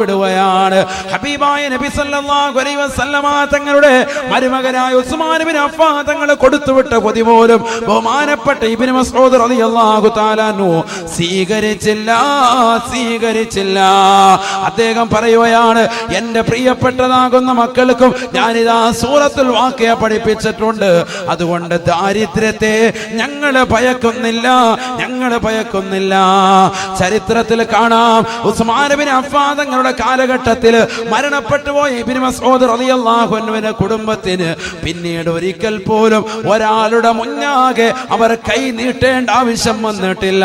വിടുകയാണ്. ഹബീബായ നബി സല്ലല്ലാഹു അലൈഹി വസല്ലമ തങ്ങളുടെ മരുമകനായ ഉസ്മാൻ ഇബ്നു അഫ്ഫാൻ തങ്ങൾ കൊടുത്തുവിട്ട പൊതി പോലും ബഹുമാനപ്പെട്ട ഇബ്നു മസ്ഊദ് റളിയല്ലാഹു തആല അൻഹു സ്വീകരിച്ചില്ല. അദ്ദേഹം പറയുകയാണ്, എന്റെ പ്രിയപ്പെട്ടതാകുന്ന മക്കൾക്കും ഞാനിതാ സൂറത്തുൽ വാഖിയ പഠിപ്പിച്ചിട്ടുണ്ട്. അതുകൊണ്ട് ദാരിദ്ര്യത്തെ ഞങ്ങൾ ഭയക്കുന്നില്ല. ചരിത്രത്തിൽ കാണാം, ഉസ്മാൻ ഇബ്നു അഫ്ഫാൻ തങ്ങളുടെ കാലഘട്ടത്തിൽ മരണപ്പെട്ടു പോയ ഇബ്നു മസ്ഊദ് റളിയല്ലാഹു അൻഹുവിന്റെ കുടുംബത്തിന് പിന്നീട് ഒരിക്കൽ പോലും ഒരാളുടെ മുന്നാകെ അവർ കൈ നീട്ടേണ്ട ആവശ്യം വന്നിട്ടില്ല.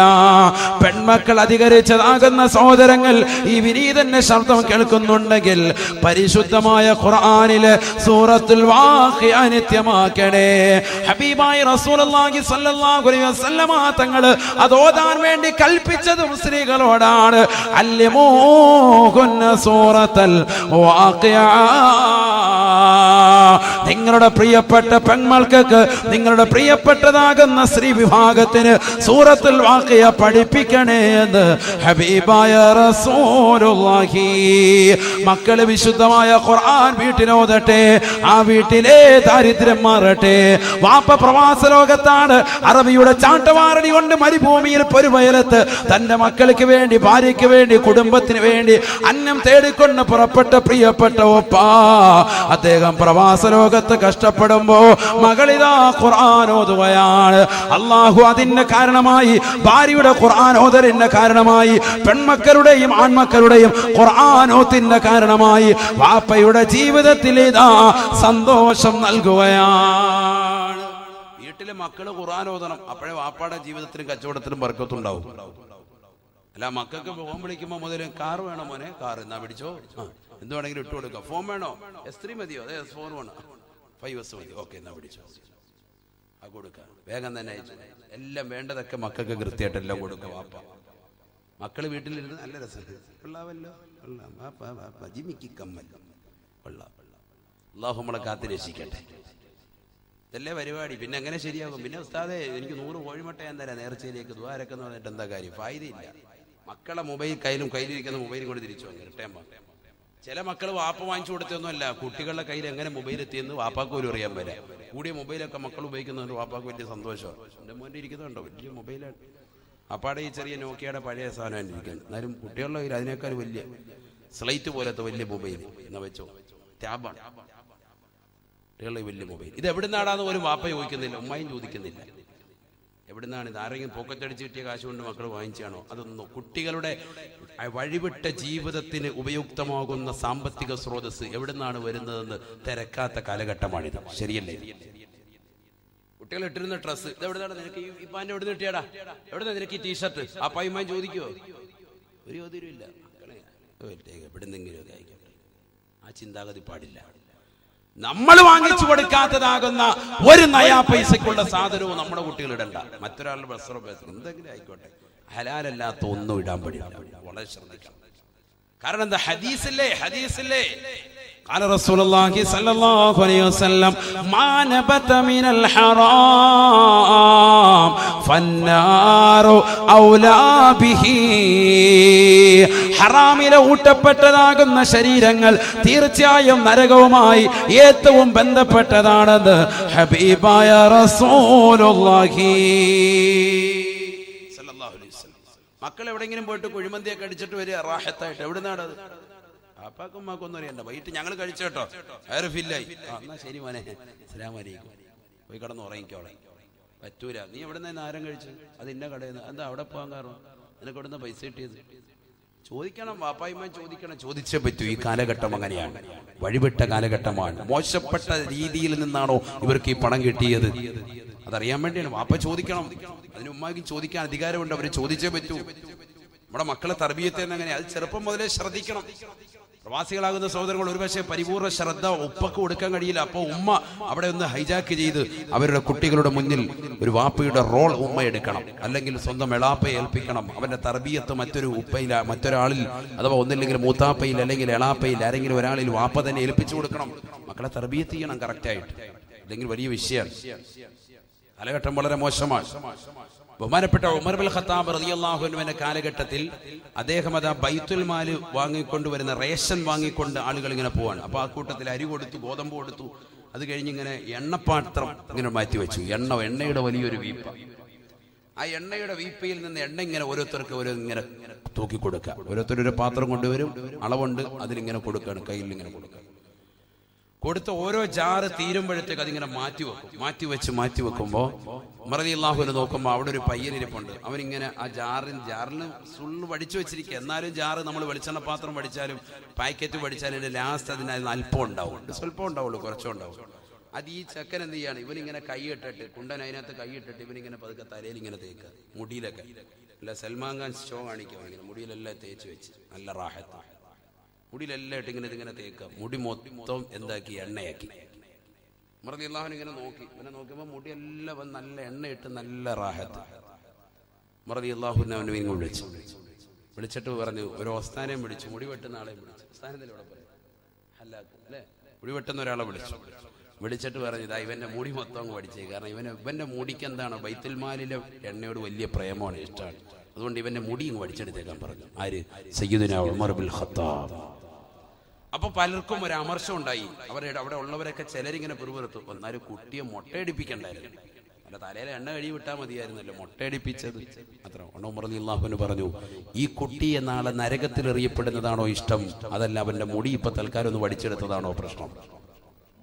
പെൺമക്കൾ അധികരിച്ചതാകുന്ന സഹോദരങ്ങൾ ഈ വിനീതന്റെ ശബ്ദം കേൾക്കുന്നുണ്ടെങ്കിൽ പരിശുദ്ധമായ ഖുർആനിലെ സൂറത്തുൽ വാഖിയ നിത്യമാക്കണേ. ഹബീബായ റസൂലുള്ളാഹി സ്വല്ലല്ലാഹു അലൈഹി വസല്ലമ തങ്ങൾ അത് ഓതാൻ വേണ്ടി കൽപ്പിച്ചതും സ്ത്രീകളോടാണ്. സൂറത്തുൽ വാഖിയ. നിങ്ങളുടെ പ്രിയപ്പെട്ട പെൺമക്കൾക്ക്, നിങ്ങളുടെ പ്രിയപ്പെട്ടതാകുന്ന സ്ത്രീ വിഭാഗത്തിന് സൂറത്തുൽ വാഖിയ പഠിപ്പിക്കണേ എന്ന് ഹബീബായ റസൂലുള്ളാഹി. മക്കള് വിശുദ്ധമായ ഖുർആൻ വീട്ടിലോതട്ടെ, ആ വീട്ടിലെ ദാരിദ്ര്യം മാറട്ടെ. വാപ്പ പ്രവാസ ലോകത്താണ്, അറബിയുടെ ചാട്ടവാറടി കൊണ്ട് മരുഭൂമിയിൽ പൊരുവയലത്ത് തന്റെ മക്കൾക്ക് വേണ്ടി, ഭാര്യയ്ക്ക് വേണ്ടി, കുടുംബത്തിന് വേണ്ടി അന്നം തേടിക്കൊണ്ട് പുറപ്പെട്ട പ്രിയപ്പെട്ട ഒപ്പ അദ്ദേഹം പ്രവാസ ലോകത്ത് കഷ്ടപ്പെടുമ്പോ മകളിതാ ഖുർആൻ ഓതുകയാണ്. അല്ലാഹു അതിന്റെ കാരണമായി, ഭാര്യയുടെ ഖുർആൻ ഓതലിന്റെ കാരണമായി, പെൺമക്കളുടെയും ആൺമക്കളുടെയും ഖുർആൻ ഓത്തിന്റെ കാരണമായി വാപ്പയുടെ ജീവിതത്തിൽ ഇതാ സന്തോഷം നൽകുകയാണ്. വീട്ടിലെ മക്കള് ഖുർആൻ ഓതണം, അപ്പോഴേ വാപ്പയുടെ ജീവിതത്തിലും കച്ചവടത്തിലും ബർക്കത്തുണ്ടാവും. അല്ല, മക്കൾക്ക് ഫോൺ വിളിക്കുമ്പോൾ മുതൽ കാർ വേണോ മോനെ, കാർ എന്നാ പിടിച്ചോ, എന്ത് വേണമെങ്കിലും ഇട്ട് കൊടുക്കുക. ഫോൺ വേണോ, S3 മതിയോ, അതെ S4 വേണോ, 5S മതി, ഓക്കെ എന്നാ പിടിച്ചോ, ആ കൊടുക്കുക, വേഗം തന്നെ അയച്ചു. എല്ലാം വേണ്ടതൊക്കെ മക്കൾക്ക് കൃത്യമായിട്ടെല്ലാം കൊടുക്കുക വാപ്പ. മക്കള് വീട്ടിലിരുന്ന് നല്ല രസം കൊള്ളാവല്ലോ, ജിമിക്ക് കമ്മൽ കൊള്ളാം. അല്ലാഹു നമ്മളെ കാത്ത് രക്ഷിക്കട്ടെ. ഇതല്ലേ പരിപാടി. പിന്നെ എങ്ങനെ ശരിയാകും? പിന്നെ ഉസ്താദേ എനിക്ക് 100 കോഴിമുട്ട ഞാൻ തരാം നേർച്ചയിലേക്ക് ദ്വാരക്കെന്ന് പറഞ്ഞിട്ട് എന്താ കാര്യം? ഫായിദയില്ല. മക്കളെ മൊബൈൽ കയ്യിലിരിക്കുന്ന മൊബൈലും കൊണ്ട് തിരിച്ചു വാങ്ങി റിട്ടേൺ. ചില മക്കൾ വാപ്പ വാങ്ങിച്ചു കൊടുത്തൊന്നുമല്ല, കുട്ടികളുടെ കയ്യിൽ എങ്ങനെ മൊബൈൽ എത്തിയെന്ന് വാപ്പാക്ക് പോലും അറിയാൻ വരാം. കൂടിയ മൊബൈലൊക്കെ മക്കൾ ഉപയോഗിക്കുന്നതുകൊണ്ട് വാപ്പാക്ക് വലിയ സന്തോഷമാണ്. എൻ്റെ മോൻ്റെ ഇരിക്കുന്നുണ്ടോ വലിയ മൊബൈലാണ്. അപ്പാടെ ഈ ചെറിയ നോക്കിയുടെ പഴയ സാധനം ഇരിക്കുന്നത്. എന്നാലും കുട്ടികളുടെ കയ്യിൽ അതിനേക്കാൾ വലിയ സ്ലൈറ്റ് പോലത്തെ വലിയ മൊബൈൽ എന്നാ വെച്ചോ, ടാബാണ് കുട്ടികളുടെ വലിയ മൊബൈൽ. ഇത് എവിടുന്നാടാന്ന് പോലും വാപ്പ ചോദിക്കുന്നില്ല, ഉമ്മയും ചോദിക്കുന്നില്ല. എവിടുന്നാണ് ഇത്? ആരെങ്കിലും പോക്കറ്റടിച്ച് കിട്ടിയ കാശ് കൊണ്ട് മക്കൾ വാങ്ങിച്ചാണോ? അതൊന്നും. കുട്ടികളുടെ വഴിവിട്ട ജീവിതത്തിന് ഉപയുക്തമാകുന്ന സാമ്പത്തിക സ്രോതസ് എവിടുന്നാണ് വരുന്നതെന്ന് തിരക്കാത്ത കാലഘട്ടമാണിത്. ശരിയല്ലേ? കുട്ടികൾ ഇട്ടിരുന്ന ഡ്രസ്സ് ഇത് എവിടുന്നാണ്? നിനക്ക് ഈ പാൻ്റെ എവിടെ നിന്ന് കിട്ടിയാടാ? എവിടെ നിനക്ക് ഈ ടീഷർട്ട്? ആ പയ്യമായി ചോദിക്കുവോ? ഒരു ചോദ്യവും ഇല്ല. എവിടുന്നെങ്കിലും ഒക്കെ ആയിക്കോട്ടെ. ആ ചിന്താഗതി പാടില്ല. നമ്മൾ വാങ്ങിച്ചു കൊടുക്കാത്തതാകുന്ന ഒരു നയാ പൈസക്കുള്ള സാധനവും നമ്മുടെ കുട്ടികൾ ഇടണ്ട. മറ്റൊരാളുടെ വസ്ത്രം എന്തെങ്കിലും ആയിക്കോട്ടെ, ഹലാലല്ലാത്ത ഒന്നും ഇടാൻ പാടില്ല. വളരെ ശ്രദ്ധിക്കണം. കാരണം എന്താ? ഹദീസില്ലേ قال رسول الله صلى الله عليه وسلم ما نبت من الحرام فالنار أولى به. ഹറാമിലെ ഊട്ടപ്പെട്ടതാകുന്ന ശരീരങ്ങൾ തീർച്ചയായും നരകവുമായി ഏറ്റവും ബന്ധപ്പെട്ടതാണെന്ന് ഹബീബായ റസൂലുള്ളാഹി സല്ലല്ലാഹു അലൈഹി വസല്ലം. മക്കൾ എവിടെയെങ്കിലും പോയിട്ട് കുഴിമന്തിയൊക്കെ അടിച്ചിട്ട് വരിക റാഹത്തായിട്ട്. എവിടുന്നാണത്? അപ്പാക്കും ഉമ്മാക്കൊന്നും അറിയണ്ട. വൈകിട്ട് ഞങ്ങൾ കഴിച്ചോട്ടോ, വയറ് ഫില്ലായി. എന്നാ ശരി മോനെ, അസ്സലാമു അലൈക്കും, പോയി കിടന്ന് ഉറങ്ങിക്കോളെ. പറ്റൂല. നീ എവിടെ നിന്ന് ആരം കഴിച്ചു? അത് ഇന്ന കടയിൽ നിന്ന്. എന്താ അവിടെ പോകാൻ കാരണം? നിനക്ക് എവിടെ നിന്ന് പൈസ കിട്ടിയത്? ചോദിക്കണം, വാപ്പായ്മ ചോദിക്കണം. ചോദിച്ചേ പറ്റൂ. ഈ കാലഘട്ടം അങ്ങനെയാണ്, വഴിവിട്ട കാലഘട്ടമാണ്. മോശപ്പെട്ട രീതിയിൽ നിന്നാണോ ഇവർക്ക് ഈ പണം കിട്ടിയത്? അതറിയാൻ വേണ്ടിയാണ് വാപ്പ ചോദിക്കണം. അതിന് ഉമ്മാക്ക് ചോദിക്കാൻ അധികാരമുണ്ട്, അവർ ചോദിച്ചേ പറ്റൂ. നമ്മുടെ മക്കളെ തർബീയത്ത് എങ്ങനെ, അത് ചെറുപ്പം മുതലേ ശ്രദ്ധിക്കണം. പ്രവാസികളാകുന്ന സഹോദരങ്ങൾ ഒരുപക്ഷെ പരിപൂർണ്ണ ശ്രദ്ധ ഉപ്പക്ക് കൊടുക്കാൻ കഴിയില്ല. അപ്പോൾ ഉമ്മ അവിടെ ഒന്ന് ഹൈജാക്ക് ചെയ്ത് അവരുടെ കുട്ടികളുടെ മുന്നിൽ ഒരു വാപ്പയുടെ റോൾ ഉമ്മ എടുക്കണം, അല്ലെങ്കിൽ സ്വന്തം എളാപ്പയെ ഏൽപ്പിക്കണം. അവന്റെ തർബീയത്ത് മറ്റൊരാളിൽ, അഥവാ ഒന്നില്ലെങ്കിൽ മൂത്താപ്പയിൽ അല്ലെങ്കിൽ എളാപ്പയിൽ ആരെങ്കിലും ഒരാളിൽ വാപ്പ തന്നെ ഏൽപ്പിച്ചു കൊടുക്കണം. മക്കളെ തർബീയത്ത് ചെയ്യണം കറക്റ്റായിട്ട്, അല്ലെങ്കിൽ വലിയ വിഷയമാണ്. കാലഘട്ടം വളരെ മോശമാണ്. ബഹുമാനപ്പെട്ട ഉമർ ബിൻ ഖത്താബ് റളിയല്ലാഹു അൻഹുവിന്റെ കാലഘട്ടത്തിൽ അദ്ദേഹം അതാ ബൈത്തുൽ മാൽ വാങ്ങിക്കൊണ്ടുവരുന്ന റേഷൻ വാങ്ങിക്കൊണ്ട് ആളുകൾ ഇങ്ങനെ പോവാണ്. അപ്പൊ ആ കൂട്ടത്തിൽ അരി കൊടുത്തു, ഗോതമ്പ് കൊടുത്തു. അത് കഴിഞ്ഞ് ഇങ്ങനെ എണ്ണപ്പാത്രം ഇങ്ങനെ മാറ്റി വെച്ചു. എണ്ണയുടെ വലിയൊരു വീപ്പ. ആ എണ്ണയുടെ വീപ്പയിൽ നിന്ന് എണ്ണ ഇങ്ങനെ ഓരോരുത്തർക്ക് ഇങ്ങനെ തൂക്കി കൊടുക്കുക. ഓരോരുത്തരൊരു പാത്രം കൊണ്ടുവരും, അളവുണ്ട്, അതിലിങ്ങനെ കൊടുക്കുകയാണ്, കയ്യിൽ ഇങ്ങനെ കൊടുക്കുക. കൊടുത്ത ഓരോ ജാറ് തീരുമ്പോഴത്തേക്ക് അതിങ്ങനെ മാറ്റി വെക്കുമ്പോൾ ഉമർ റളിയല്ലാഹു അൻഹു നോക്കുമ്പോൾ അവിടെ ഒരു പയ്യനിരിപ്പുണ്ട്. അവനിങ്ങനെ ആ ജാറിന് സുള്ളു വടിച്ചു വെച്ചിരിക്കുക. എന്നാലും ജാറ് നമ്മൾ വെളിച്ചെണ്ണ പാത്രം വടിച്ചാലും പാക്കറ്റ് വടിച്ചാലും അതിന്റെ ലാസ്റ്റ് അതിന് അല്പം ഉണ്ടാവും, സ്വല്പം ഉണ്ടാവുള്ളൂ, കുറച്ചോ ഉണ്ടാവും. അത് ഈ ചെക്കൻ എന്ത് ചെയ്യാണ്, ഇവനിങ്ങനെ കൈയിട്ടിട്ട്, കുണ്ടൻ അതിനകത്ത് കൈയിട്ടിട്ട് ഇവനിങ്ങനെ പതുക്കെ തലയിൽ ഇങ്ങനെ തേക്കുക, മുടിയിലൊക്കെ. അല്ല സൽമാൻ ഖാൻ ഷോ കാണിക്കുക, ഇങ്ങനെ മുടിയിലെല്ലാം തേച്ച് വെച്ച് നല്ല റാഹത്ത്, മുടിയിലെല്ലാം ഇട്ട് ഇങ്ങനെ തേക്കുക. മുടി മൊത്തം എന്താക്കി, എണ്ണയാക്കി. ഉമർ റളിയല്ലാഹു അൻഹു ഇങ്ങനെ നോക്കി, ഇവനെ നോക്കിയപ്പോൾ മുടിയെല്ലാം നല്ല എണ്ണയിട്ട് നല്ല റാഹത്ത്. ഉമർ റളിയല്ലാഹു അൻഹു അവനെ വിളിച്ചിട്ട് പറഞ്ഞു, ഒരു ഓസ്താനെയും വിളിച്ചു, മുടി വെട്ടുന്ന ആളെയും വിളിച്ചു. ഓസ്താനെന്നല്ലേ ഇവിടെ പറയും, ഹല്ലാക്ക് അല്ലേ, മുടി വെട്ടുന്ന ഒരാളെ വിളിച്ചിട്ട് പറഞ്ഞു, ഇതാ ഇവന്റെ മുടി മൊത്തം അങ്ങ് പഠിച്ചേ. കാരണം ഇവന്റെ മുടിക്ക് എന്താണ്, ബൈത്തുൽ മാലിലെ എണ്ണയോട് വലിയ പ്രേമമാണ്, ഇഷ്ടമാണ്. അതുകൊണ്ട് ഇവന്റെ മുടി ഇങ്ങ് പഠിച്ചെടുത്തേക്കാൻ പറഞ്ഞു. ആര്? സയ്യിദുനാ ഉമർ ബിൻ ഖത്താബ്. അപ്പൊ പലർക്കും ഒരു അമർഷം ഉണ്ടായി. അവിടെ ഉള്ളവരൊക്കെ ചിലരിങ്ങനെ പിറുപിറുത്തു, എന്നാലും കുട്ടിയെ മൊട്ടയടിപ്പിക്കണ്ടായിരുന്നു, അല്ല തലയിലെ എണ്ണ കഴി വിട്ടാൽ മതിയായിരുന്നല്ലോ, മൊട്ടയടിപ്പിച്ചത് അത്ര. ഉമർ റളിയല്ലാഹു അൻഹു പറഞ്ഞു, ഈ കുട്ടിയെ നാളെ നരകത്തിൽ എറിയപ്പെടുന്നതാണോ ഇഷ്ടം, അതല്ല അവന്റെ മുടി ഇപ്പൊ തൽക്കാലം ഒന്ന് വടിച്ചെടുത്തതാണോ പ്രശ്നം?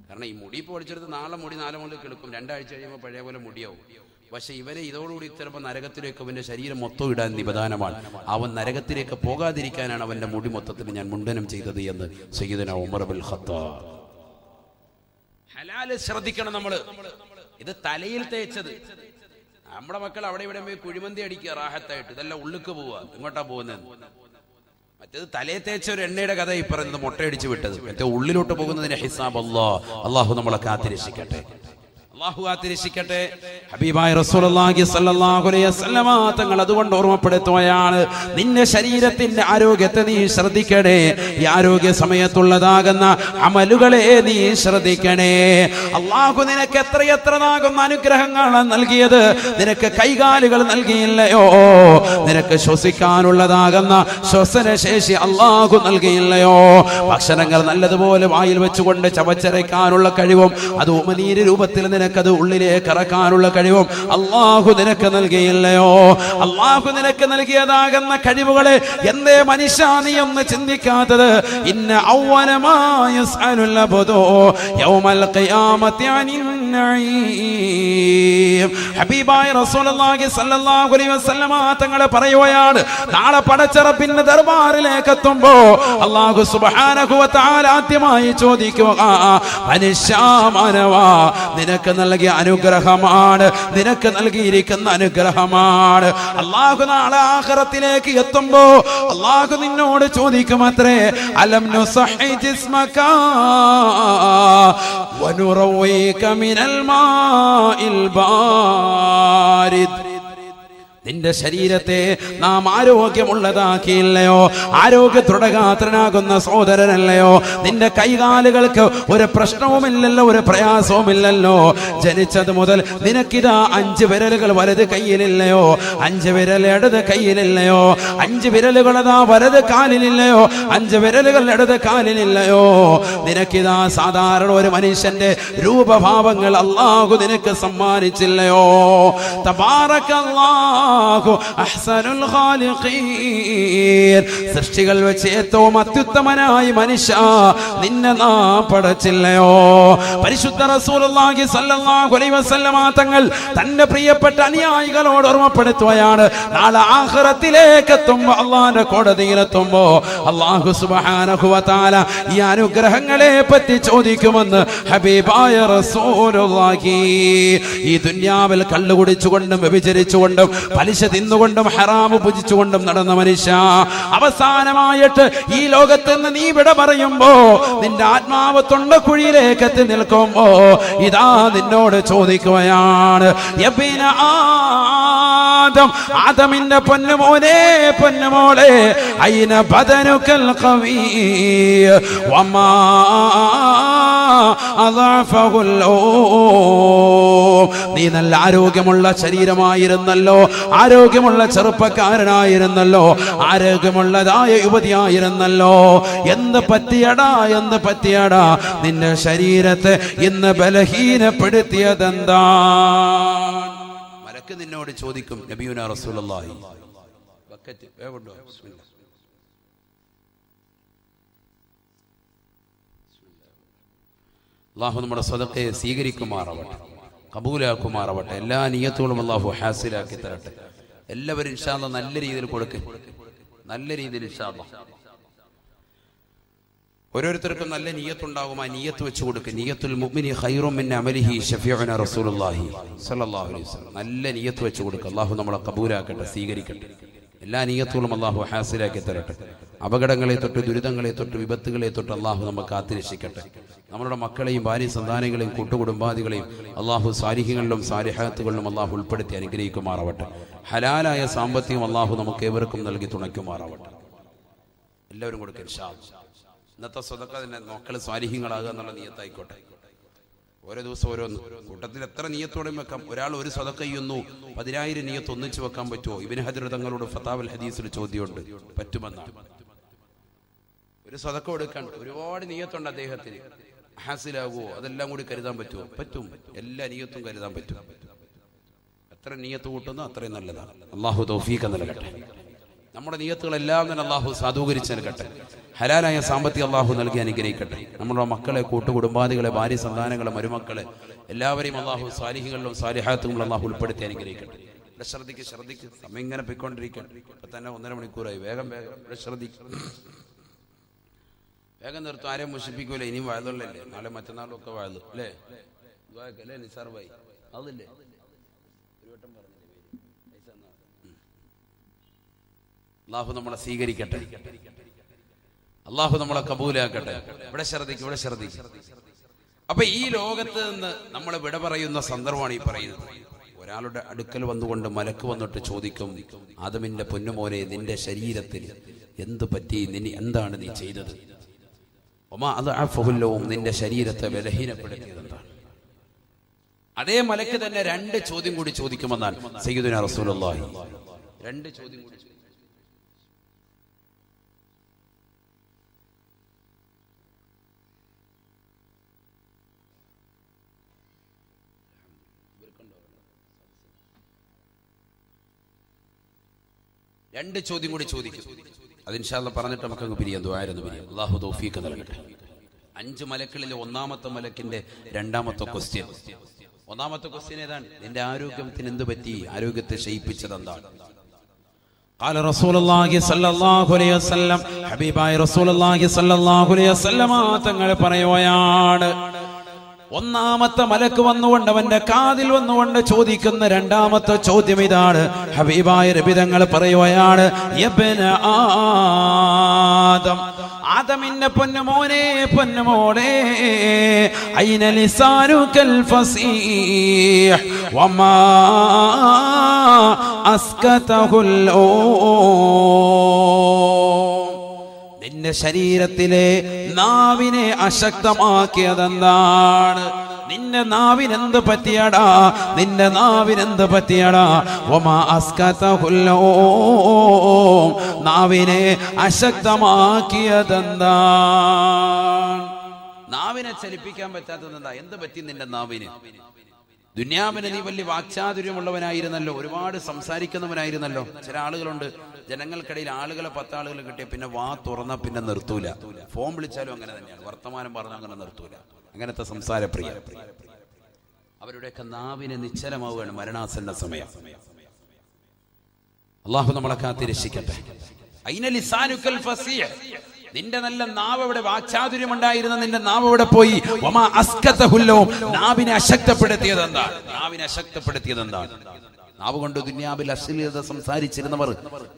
കാരണം ഈ മുടി ഇപ്പോൾ പഠിച്ചെടുത്ത് നാളെ മുടി 4 മുകളിൽ കിടക്കും, 2 ആഴ്ച കഴിയുമ്പോൾ പഴയ പോലെ മുടിയാവും. പക്ഷെ ഇവരെ ഇതോടുകൂടി ചിലപ്പോൾ നരകത്തിലേക്ക് അവന്റെ ശരീരം മൊത്തം ഇടാൻ നിബന്ധനമാണ്. അവൻ നരകത്തിലേക്ക് പോകാതിരിക്കാനാണ് അവന്റെ മുടി മൊത്തത്തിൽ ഞാൻ മുണ്ടനം ചെയ്തത് എന്ന് സയ്യിദുനാ ഉമർ ബിൻ ഖത്താബ്. ഹലാല് ശ്രദ്ധിക്കണം നമ്മള്. ഇത് തലയിൽ തേച്ചത്. നമ്മുടെ മക്കൾ അവിടെ ഇവിടെ പോയി കുഴിമന്തി അടിക്കുക റാഹത്തായിട്ട്, ഇതെല്ലാം ഉള്ളിക്ക് പോവുക. ഇങ്ങോട്ടാ പോകുന്നത്? മറ്റേത് തലയെ തേച്ച ഒരു എണ്ണയുടെ കഥ ഈ പറയുന്നത്, മുട്ടയടിച്ച് വിട്ടത്. മറ്റേ ഉള്ളിലോട്ട് പോകുന്നതിന്റെ ഹിസാബ് അല്ലാഹു നമ്മളെ കാത്തിരക്ഷിക്കട്ടെ, അല്ലാഹു കാത്തിരക്ഷിക്കട്ടെ. ഹബീബായ റസൂലുള്ളാഹി സ്വല്ലല്ലാഹു അലൈഹി വസല്ലമ തങ്ങൾ അതുകൊണ്ട് ഓർമ്മപ്പെടുത്തുകയാണ്, നിന്റെ ശരീരത്തിന്റെ ആരോഗ്യത്തെ നീ ശ്രദ്ധിക്കണേ. ഈ ആരോഗ്യ സമയത്തുള്ളതാകുന്ന അമലുകളെ നീ ശ്രദ്ധിക്കണേ. അല്ലാഹു നിനക്ക് എത്രയെത്രതാകുന്ന അനുഗ്രഹങ്ങളാണ് നൽകിയത്. നിനക്ക് കൈകാലുകൾ നൽകിയില്ലയോ? നിനക്ക് ശ്വസിക്കാനുള്ളതാകുന്ന ശ്വസനശേഷി അല്ലാഹു നൽകിയില്ലയോ? ഭക്ഷണങ്ങൾ നല്ലതുപോലെ വായിൽ വെച്ചുകൊണ്ട് ചവച്ചരയ്ക്കാനുള്ള കഴിവും അത് ഉമനീര് രൂപത്തിൽ നിനക്കത് ഉള്ളിലേക്ക് ഇറക്കാനുള്ള കഴിവും അല്ലാഹു നിനക്ക് നൽകിയില്ലയോ? അല്ലാഹു നിനക്ക് നൽകിയതാകുന്ന കഴിവുകളെ എന്തേ മനുഷ്യ നീ ഒന്ന് ചിന്തിക്കാത്തത്? ഇന്ന അവ്വല മാ യസ്അലുൽ അബ്ദു യൗമൽ ഖിയാമത്തി അനിൻ നഈം. ഹബീബായ റസൂലുള്ളാഹി സ്വല്ലല്ലാഹു അലൈഹി വസല്ലമ തങ്ങൾ പറയുകയാണ്, നാളെ പടച്ചറപ്പിന്റെ ദർബാറിലേക്ക് എത്തുമ്പോ അല്ലാഹു സുബ്ഹാനഹു വ തആല ആദ്യമായി ചോദിക്കുക, മനുഷ്യ മാനവാ, നിനക്ക് നൽകിയ അനുഗ്രഹമാണ്, നിനക്ക് നൽകിയിരിക്കുന്ന അനുഗ്രഹമാണ്. അല്ലാഹു നാളെ ആഖിറത്തിലേക്ക് എത്തുമ്പോ അല്ലാഹു നിന്നോട് ചോദിക്കുമത്രേ, അലം നുസഹി ജിസ്മക വനുറവീക മിനൽ മാഇൽ ബാരിദ്. നിന്റെ ശരീരത്തെ നാം ആരോഗ്യമുള്ളതാക്കിയില്ലയോ? ആരോഗ്യദൃഢഗാത്രനാകുന്ന സഹോദരനല്ലയോ? നിന്റെ കൈകാലുകൾക്ക് ഒരു പ്രശ്നവുമില്ലല്ലോ, ഒരു പ്രയാസവുമില്ലല്ലോ. ജനിച്ചത് മുതൽ നിനക്കിതാ 5 വിരലുകൾ വലത് കയ്യിലില്ലയോ? 5 വിരൽ ഇടത് കയ്യിലില്ലയോ? 5 വിരലുകളതാ വലത് കാലിലില്ലയോ? 5 വിരലുകൾ ഇടത് കാലിലില്ലയോ? നിനക്കിതാ സാധാരണ ഒരു മനുഷ്യന്റെ രൂപഭാവങ്ങൾ അല്ലാഹു നിനക്ക് സമ്മാനിച്ചില്ലയോ? തബാറകല്ലാഹ് അഹ്സനുൽ ഖാലിഖീൻ. സൃഷ്ടികൾ വെച്ച് ഏറ്റവും അത്യുത്തമനായി മനുഷ്യ നിന്നെ നാം പടച്ചില്ലയോ? പരിശുദ്ധ റസൂലുള്ളാഹി സ്വല്ലല്ലാഹു അലൈഹി വസല്ലമ തങ്ങൾ തന്റെ പ്രിയപ്പെട്ട അനുയായികളോട് ഓർമ്മപ്പെടുത്തുകയാണ്, നാളെ ആഖിറത്തിലേക്ക് എത്തുമ്പോൾ, അല്ലാഹുവിന്റെ കോടതിയിലെത്തുമ്പോ അല്ലാഹു സുബ്ഹാനഹു വ തആല ഈ അനുഗ്രഹങ്ങളെ പറ്റി ചോദിക്കുമെന്ന് ഹബീബായ റസൂലുള്ളാഹി. ഈ ദുനിയാവിൽ കള്ളു കുടിച്ചുകൊണ്ടും വ്യഭിചരിച്ചുകൊണ്ടും പലിശ തിന്നുകൊണ്ടും ഹറാമ് ഭുജിച്ചുകൊണ്ടും നടന്ന മനുഷ്യ, അവസാനമായിട്ട് ഈ ലോകത്ത് നിന്ന് നീ വിട പറയുമ്പോ, നിന്റെ ആത്മാവ് തൊണ്ടക്കുഴിയിലേക്ക് എത്തി നിൽക്കുമ്പോ ഇതാ നിന്നോട് ചോദിക്കുകയാണ്, യബ്ന ആദം, ആദമിന്റെ പൊന്നുമോനെ പൊന്നുമോളെ, ഐന ബദനുകൽ ഖവീ വമാ അദഅഫഹുൽ നീ നല്ല ആരോഗ്യമുള്ള ശരീരമായിരുന്നല്ലോ, ആരോഗ്യമുള്ള ചെറുപ്പക്കാരനായിരുന്നല്ലോ, ആരോഗ്യമുള്ളതായ യുവതിയായിരുന്നല്ലോ. എന്ത് പറ്റിയടാ നിന്റെ ശരീരത്തെ ഇന്ന് ബലഹീനപ്പെടുത്തിയതെന്താ? മലക്ക് നിന്നോട് ചോദിക്കും, നബിയുനാ റസൂലുള്ളാഹി ബക്കറ്റ് വേവുണ്ടോ? ബിസ്മില്ലാ. അല്ലാഹു നമ്മുടെ സദഖയെ സ്വീകരിക്കുമാറാവട്ടെ, കബൂലാക്കുമാറാവട്ടെ. എല്ലാ നിയത്തുകളും അല്ലാഹു ഹാസിലാക്കി തരട്ടെ. എല്ലാവരും ഇൻഷാ അല്ലാഹ് നല്ല രീതിയിൽ കൊടുക്കുക, നല്ല രീതിയിൽ ഇൻഷാ അല്ലാഹ്. ഓരോരുത്തർക്കും നല്ല നിയ്യത്തുണ്ടാകും, ആ നിയ്യത്ത് വെച്ച് കൊടുക്കുക. നിയ്യത്തുൽ മുഅ്മിനി ഖൈറും മിൻ അമലിഹി ശഫീഉനാ റസൂലുള്ളാഹി സ്വല്ലല്ലാഹു അലൈഹി വസല്ലം. നല്ല നിയ്യത്ത് വെച്ച് കൊടുക്കുക. അല്ലാഹു നമ്മളെ കബൂലാക്കട്ടെ, സ്വീകരിക്കട്ടെ. എല്ലാ നിയ്യത്തുകളും അല്ലാഹു ഹാസിലാക്കി തരട്ടെ. അപകടങ്ങളെ തൊട്ട്, ദുരിതങ്ങളെ തൊട്ട്, വിപത്തുകളെ തൊട്ട് അല്ലാഹു നമുക്ക് കാത്തുരക്ഷിക്കട്ടെ. നമ്മളുടെ മക്കളെയും ഭാര്യ സന്താനങ്ങളെയും കൂട്ടുകുടുംബാദികളെയും അല്ലാഹു സാലിഹ്യങ്ങളിലും സാലിഹാത്തുകളിലും അല്ലാഹു ഉൾപ്പെടുത്തി അനുഗ്രഹിക്കുമാറാവട്ടെ. ഹലാലായ സാമ്പത്തികം അല്ലാഹു നമുക്ക് ഏവർക്കും നൽകി തുണയ്ക്കുമാറാവട്ടെ. എല്ലാവരും കൊടുക്കുക ഇൻഷാ അല്ലാഹ്. ഇന്നത്തെ സ്വതക്ക തന്നെ മക്കൾ സ്വാലിഹ്യങ്ങളാകുക എന്നുള്ള നിയ്യത്തായിക്കോട്ടെ. ഓരോ ദിവസം ഓരോന്ന്, കൂട്ടത്തിൽ എത്ര നിയ്യത്തോടെയും വെക്കാം. ഒരാൾ ഒരു സ്വതക്ക ചെയ്യുന്നു, 10,000 നിയ്യത്ത് ഒന്നിച്ച് വെക്കാൻ പറ്റുമോ? ഇബ്നു ഹജർ തങ്ങളോട് ഫതാവൽ ഹദീസിൽ ചോദ്യമുണ്ട്, പറ്റുമെന്നാണ്. ഒരു സ്വതക്ക കൊടുക്കാൻ ഒരുപാട് നിയ്യത്തുണ്ട് അദ്ദേഹത്തിന്, ഹാസിലാകുമോ? അതെല്ലാം കൂടി കരുതാൻ പറ്റുമോ? പറ്റും. എല്ലാ നിയ്യത്തും കരുതാൻ പറ്റും. എത്ര നിയ്യത്ത് കൂട്ടുന്നോ അത്രയും നല്ലതാണ്. അല്ലാഹു തൗഫീഖ് നൽകട്ടെ. നമ്മുടെ നിയ്യത്തുകളെല്ലാം തന്നെ അല്ലാഹു സാധൂകരിച്ച് നൽകട്ടെ. ഹലാലായ സാമ്പത്തിക അല്ലാഹു നൽകി അനുഗ്രഹിക്കട്ടെ. നമ്മുടെ മക്കളെ, കൂട്ടുകുടുംബാദികളെ, ഭാര്യ സന്താനങ്ങളെ, മരുമക്കളെ എല്ലാവരെയും അല്ലാഹു സാലിഹികളിലും സാലിഹാത്തുകളിലും അല്ലാഹു ഉൾപ്പെടുത്തി അനുഗ്രഹിക്കട്ടെ. ഇവിടെ ശ്രദ്ധിക്ക്. സമയം ഇങ്ങനെ പോയിക്കൊണ്ടിരിക്കണം. ഇപ്പൊ തന്നെ 1.5 മണിക്കൂറായി. വേഗം ഇവിടെ ശ്രദ്ധിക്കും. വേഗം നിർത്തും. ആരെയും മുഷിപ്പിക്കൂല. ഇനിയും വയലുള്ളല്ലേ, നാളെ മറ്റന്നാളും ഒക്കെ വയലു അല്ലേ? അല്ലേ നിസാർ ഭായി? അതില്ലേ ഒരു വട്ടം പറഞ്ഞില്ലേ? അല്ലാഹു നമ്മളെ സ്വീകരിക്കട്ടെ. അല്ലാഹു നമ്മളെ കബൂലാക്കട്ടെ. ഇവിടെ ശ്രദ്ധിക്കും. അപ്പൊ ഈ ലോകത്ത് നിന്ന് നമ്മൾ വിട പറയുന്ന സന്ദർഭമാണ് ഈ പറയുന്നത്. ഒരാളുടെ അടുക്കൽ വന്നുകൊണ്ട് മലക്ക് വന്നിട്ട് ചോദിക്കും, ആദമിന്റെ പൊന്നുമോനെ, നിന്റെ ശരീരത്തിൽ എന്ത് പറ്റി? എന്താണ് നീ ചെയ്തത്? നിന്റെ ശരീരത്തെ ബലഹീനപ്പെടുത്തിയതെന്താണ്? അതേ മലക്ക് തന്നെ 2 ചോദ്യം കൂടി ചോദിക്കുമെന്നാണ് സയ്യിദുനാ റസൂലുള്ളാഹി. 2 ചോദ്യം കൂടി. രണ്ട് ചോദ്യം കൂടി ചോദിക്കും. അത് ഇൻഷാ അല്ലാഹ് പറഞ്ഞിട്ട് നമുക്ക് അങ്ങ് പിരിയാം. ദുആയിരുന്നു പിരിയാം. അല്ലാഹു തൗഫീഖ് നൽകട്ടെ. 5 മലക്കുകളിൽ ഒന്നാമത്തെ മലക്കിന്റെ രണ്ടാമത്തെ ക്വസ്റ്റ്യൻ. ഒന്നാമത്തെ ക്വസ്റ്റ്യൻ ഏതാണ്? നിന്റെ ആരോഗ്യത്തിന് എന്ത് പറ്റി? ആരോഗ്യത്തെ ക്ഷയിപ്പിച്ചത് എന്താണ്? قال رسول الله صلى الله عليه وسلم, ഹബീബായ റസൂലുള്ളാഹി സ്വല്ലല്ലാഹു അലൈഹി വസല്ലം തങ്ങൾ പറയുകയാണ്, ഒന്നാമത്തെ മലക്ക് വന്നുകൊണ്ട് അവന്റെ കാതിൽ വന്നുകൊണ്ട് ചോദിക്കുന്ന രണ്ടാമത്തെ ചോദ്യം ഇതാണ്. ഹബീബായ നബി തങ്ങൾ പറയുകയാണ്, യബ്ന ആദം, ആദമിന്റെ പൊന്നുമോനെ പൊന്നുമോളെ, ഐന ലിസാനുകൽ ഫസീഹ് വമാ അസ്കതഹുൽ നിന്റെ ശരീരത്തിലെ നാവിനെ അശക്തമാക്കിയതെന്താണ്? നിന്റെ നാവിനെന്ത് പറ്റിയടാ? നിന്റെ നാവിനെന്ത് പറ്റിയടാ? വമാ അസ്കതഹുൽ നാവിനെ അശക്തമാക്കിയതെന്താണ്? നാവിനെ ചലിപ്പിക്കാൻ പറ്റാത്തതെന്താ? എന്ത് പറ്റി നിന്റെ നാവിന്? ദുനിയാവിന് നീ വലിയ വാക്ചാതുര്യമുള്ളവനായിരുന്നല്ലോ, ഒരുപാട് സംസാരിക്കുന്നവനായിരുന്നല്ലോ. ചില ആളുകളുണ്ട്, ജനങ്ങൾക്കിടയിൽ ആളുകളെ 10 ആളുകൾ കിട്ടിയ പിന്നെ വാ തുറന്ന പിന്നെ നിർത്തൂല. ഫോൺ വിളിച്ചാലും അങ്ങനെ തന്നെയാണ്, വർത്തമാനം പറഞ്ഞാൽ അങ്ങനെ നിർത്തൂല. അങ്ങനത്തെ സംസാരപ്രിയ. അവരുടെയൊക്കെ നാവിനെ നിശ്ചലമാവുകയാണ് മരണാസന്ന സമയം. അള്ളാഹു നമ്മളെ കാത്തിരക്ഷിക്കട്ടെ. ഐന ലിസാനുകൽ ഫസീഹ്, നിന്റെ നല്ല നാവ് എവിടെ? വാക്ചാതുര്യം ഉണ്ടായിരുന്ന നിന്റെ നാവ് എവിടെ പോയി? വമാ അസ്കതഹുൽ, നാവിനെ അശക്തപ്പെടുത്തിയത് എന്താണ്? നാവിനെ അശക്തപ്പെടുത്തിയത് എന്താണ്? നാവ് കൊണ്ട് ദുനിയാവിൽ അശ്ലീലത സംസാരിച്ചിരുന്നവർ,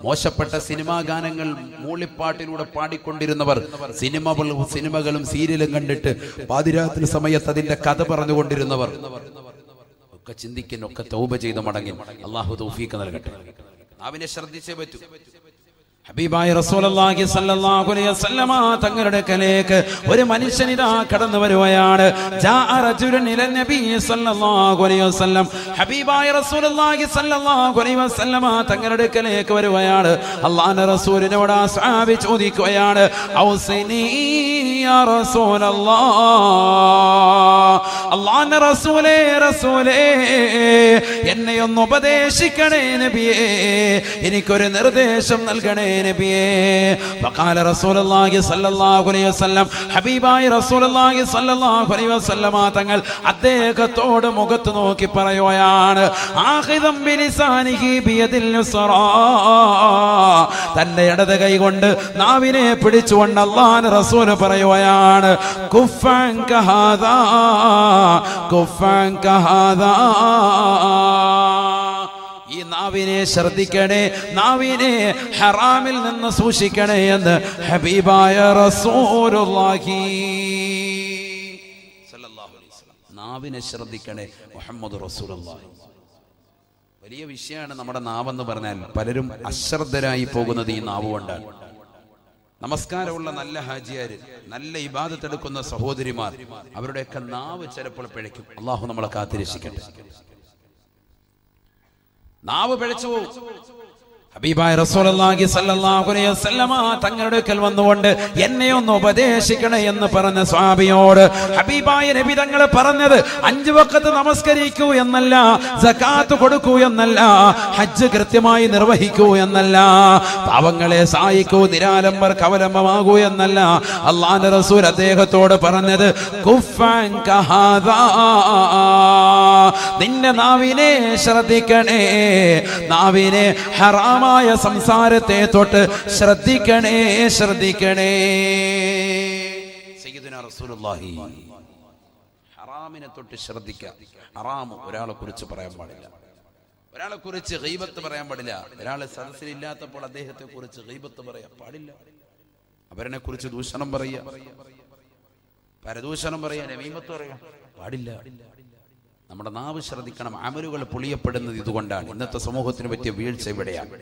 മോശപ്പെട്ട സിനിമാ ഗാനങ്ങൾ മൂളിപ്പാട്ടിലൂടെ പാടിക്കൊണ്ടിരുന്നവർ, സിനിമകളും സീരിയലും കണ്ടിട്ട് പാതിരാത്രി സമയത്ത് അതിന്റെ കഥ പറഞ്ഞുകൊണ്ടിരുന്നവർ, ഒക്കെ ചിന്തിക്കുന്നു, ഒക്കെ തൗബ ചെയ്ത് മടങ്ങി. അള്ളാഹു തൗഫീഖ് നൽകട്ടെ. നാവിനെ ശ്രദ്ധിച്ചേ പറ്റൂ. ഹബീബായ റസൂലുള്ളാഹി സ്വല്ലല്ലാഹു അലൈഹി വസല്ലമ തങ്ങളുടെ അടുക്കലേക്ക് ഒരു മനുഷ്യനിതാ കടന്നു വരുകയാണ്. ജാഅ റജുലുൻ ഇല നബി സ്വല്ലല്ലാഹു അലൈഹി വസല്ലം. ഹബീബായ റസൂലുള്ളാഹി സ്വല്ലല്ലാഹു അലൈഹി വസല്ലമ തങ്ങളുടെ അടുക്കലേക്ക് വരുകയാണ്. അല്ലാഹുവിന്റെ റസൂലിനോട് സ്വഹാബി ചോദിക്കുകയാണ്, ഔസിനി യാ റസൂലല്ലാഹ്, അല്ലാഹുവിന്റെ റസൂലേ എന്നെ ഒന്ന് ഉപദേശിക്കണേ നബിയേ, എനിക്കൊരു നിർദ്ദേശം നൽകണേ നബിയേ. വഖാല റസൂലുള്ളാഹി സ്വല്ലല്ലാഹു അലൈഹി വസല്ലം, ഹബീബായ റസൂലുള്ളാഹി സ്വല്ലല്ലാഹു അലൈഹി വസല്ലമ തങ്ങൾ അദ്ദേഹത്തോട് മുഖത്ത് നോക്കി പറയുകയാണ്, ആഖിദം ബിലിസാനിഹി ബിയദിൽ യുസ്റാ, തന്റെ ഇടത് കൈ കൊണ്ട് നാവിനെ പിടിച്ചുകൊണ്ട് അല്ലാഹുവിന്റെ റസൂൽ പറയുകയാണ്, കുഫൻ കഹാദാ കുഫൻ കഹാദാ, ഈ നാവിനെ ശ്രദ്ധിക്കണേ, നാവിനെ ഹറാമിൽ നിന്ന് സൂക്ഷിക്കണേ എന്ന് ഹബീബായ റസൂലുള്ളാഹി സ്വല്ലല്ലാഹു അലൈഹി വസല്ലം. നാവിനെ ശ്രദ്ധിക്കണേ മുഹമ്മദ് റസൂലുള്ളാഹി. വലിയ വിഷയമാണ് നമ്മുടെ നാവെന്ന് പറഞ്ഞാൽ. പലരും അശ്രദ്ധരായി പോകുന്നത് ഈ നാവ് കൊണ്ടാണ്. നമസ്കാരമുള്ള നല്ല ഹാജിയാര്, നല്ല ഇബാദത്ത് എടുക്കുന്ന സഹോദരിമാർ, അവരുടെയൊക്കെ നാവ് ചിലപ്പോൾ പിഴയ്ക്കും. അള്ളാഹു നമ്മളെ കാത്തിരക്ഷിക്കട്ടെ. നാവ് പിഴച്ചു പോകും. ഹബീബായ റസൂലുള്ളാഹി സ്വല്ലല്ലാഹു അലൈഹി വസല്ലമ തങ്ങളുടെ അടുക്കൽ വന്നുകൊണ്ട് എന്നെ ഒന്ന് ഉപദേശിക്കണേ എന്ന് പറഞ്ഞ സ്വഹാബിയോട് ഹബീബായ നബി തങ്ങൾ പറഞ്ഞത് 5 വഖത്ത് നമസ്കരിക്കൂ എന്നല്ല, സകാത്ത് കൊടുക്കൂ എന്നല്ല, ഹജ്ജ് കൃത്യമായി നിർവഹിക്കൂ എന്നല്ല, പാവങ്ങളെ സഹായിക്കൂ, നിരാലംബർക്ക് അവലംബമാകൂ എന്നല്ല. അല്ലാഹുവിന്റെ റസൂൽ അദ്ദേഹത്തോട് പറഞ്ഞത് കുഫൻ കഹാദാ, നിന്റെ നാവിനെ ശ്രദ്ധിക്കണേ, നാവിനെ ഹറാം സംസാരത്തെ തൊട്ട് ശ്രദ്ധിക്കണേ. സയ്യിദുനാ റസൂലുള്ളാഹി ഹറാമിനെ തൊട്ട് ശ്രദ്ധിക്കുക. ഹറാം ഒരാളെ കുറിച്ച് പറയാൻ പാടില്ല, ഒരാളെ കുറിച്ച് ഗീബത്ത് പറയാൻ പാടില്ല. ഒരാളെ സദസ്സിലില്ലാത്തപ്പോൾ അദ്ദേഹത്തെ കുറിച്ച് ഗീബത്ത് പറയാൻ പാടില്ല. അവരെ കുറിച്ച് ദൂഷണം പറയുക, പരദൂഷണം പറയാൻ നമീമത്ത് പറയാൻ പാടില്ല. നമ്മുടെ നാവ് ശ്രദ്ധിക്കണം. അമലുകൾ പൊളിയപ്പെടുന്നത് ഇതുകൊണ്ടാണ്. ഇന്നത്തെ സമൂഹത്തിന് പറ്റിയ വീഴ്ച ഇവിടെയാണ്.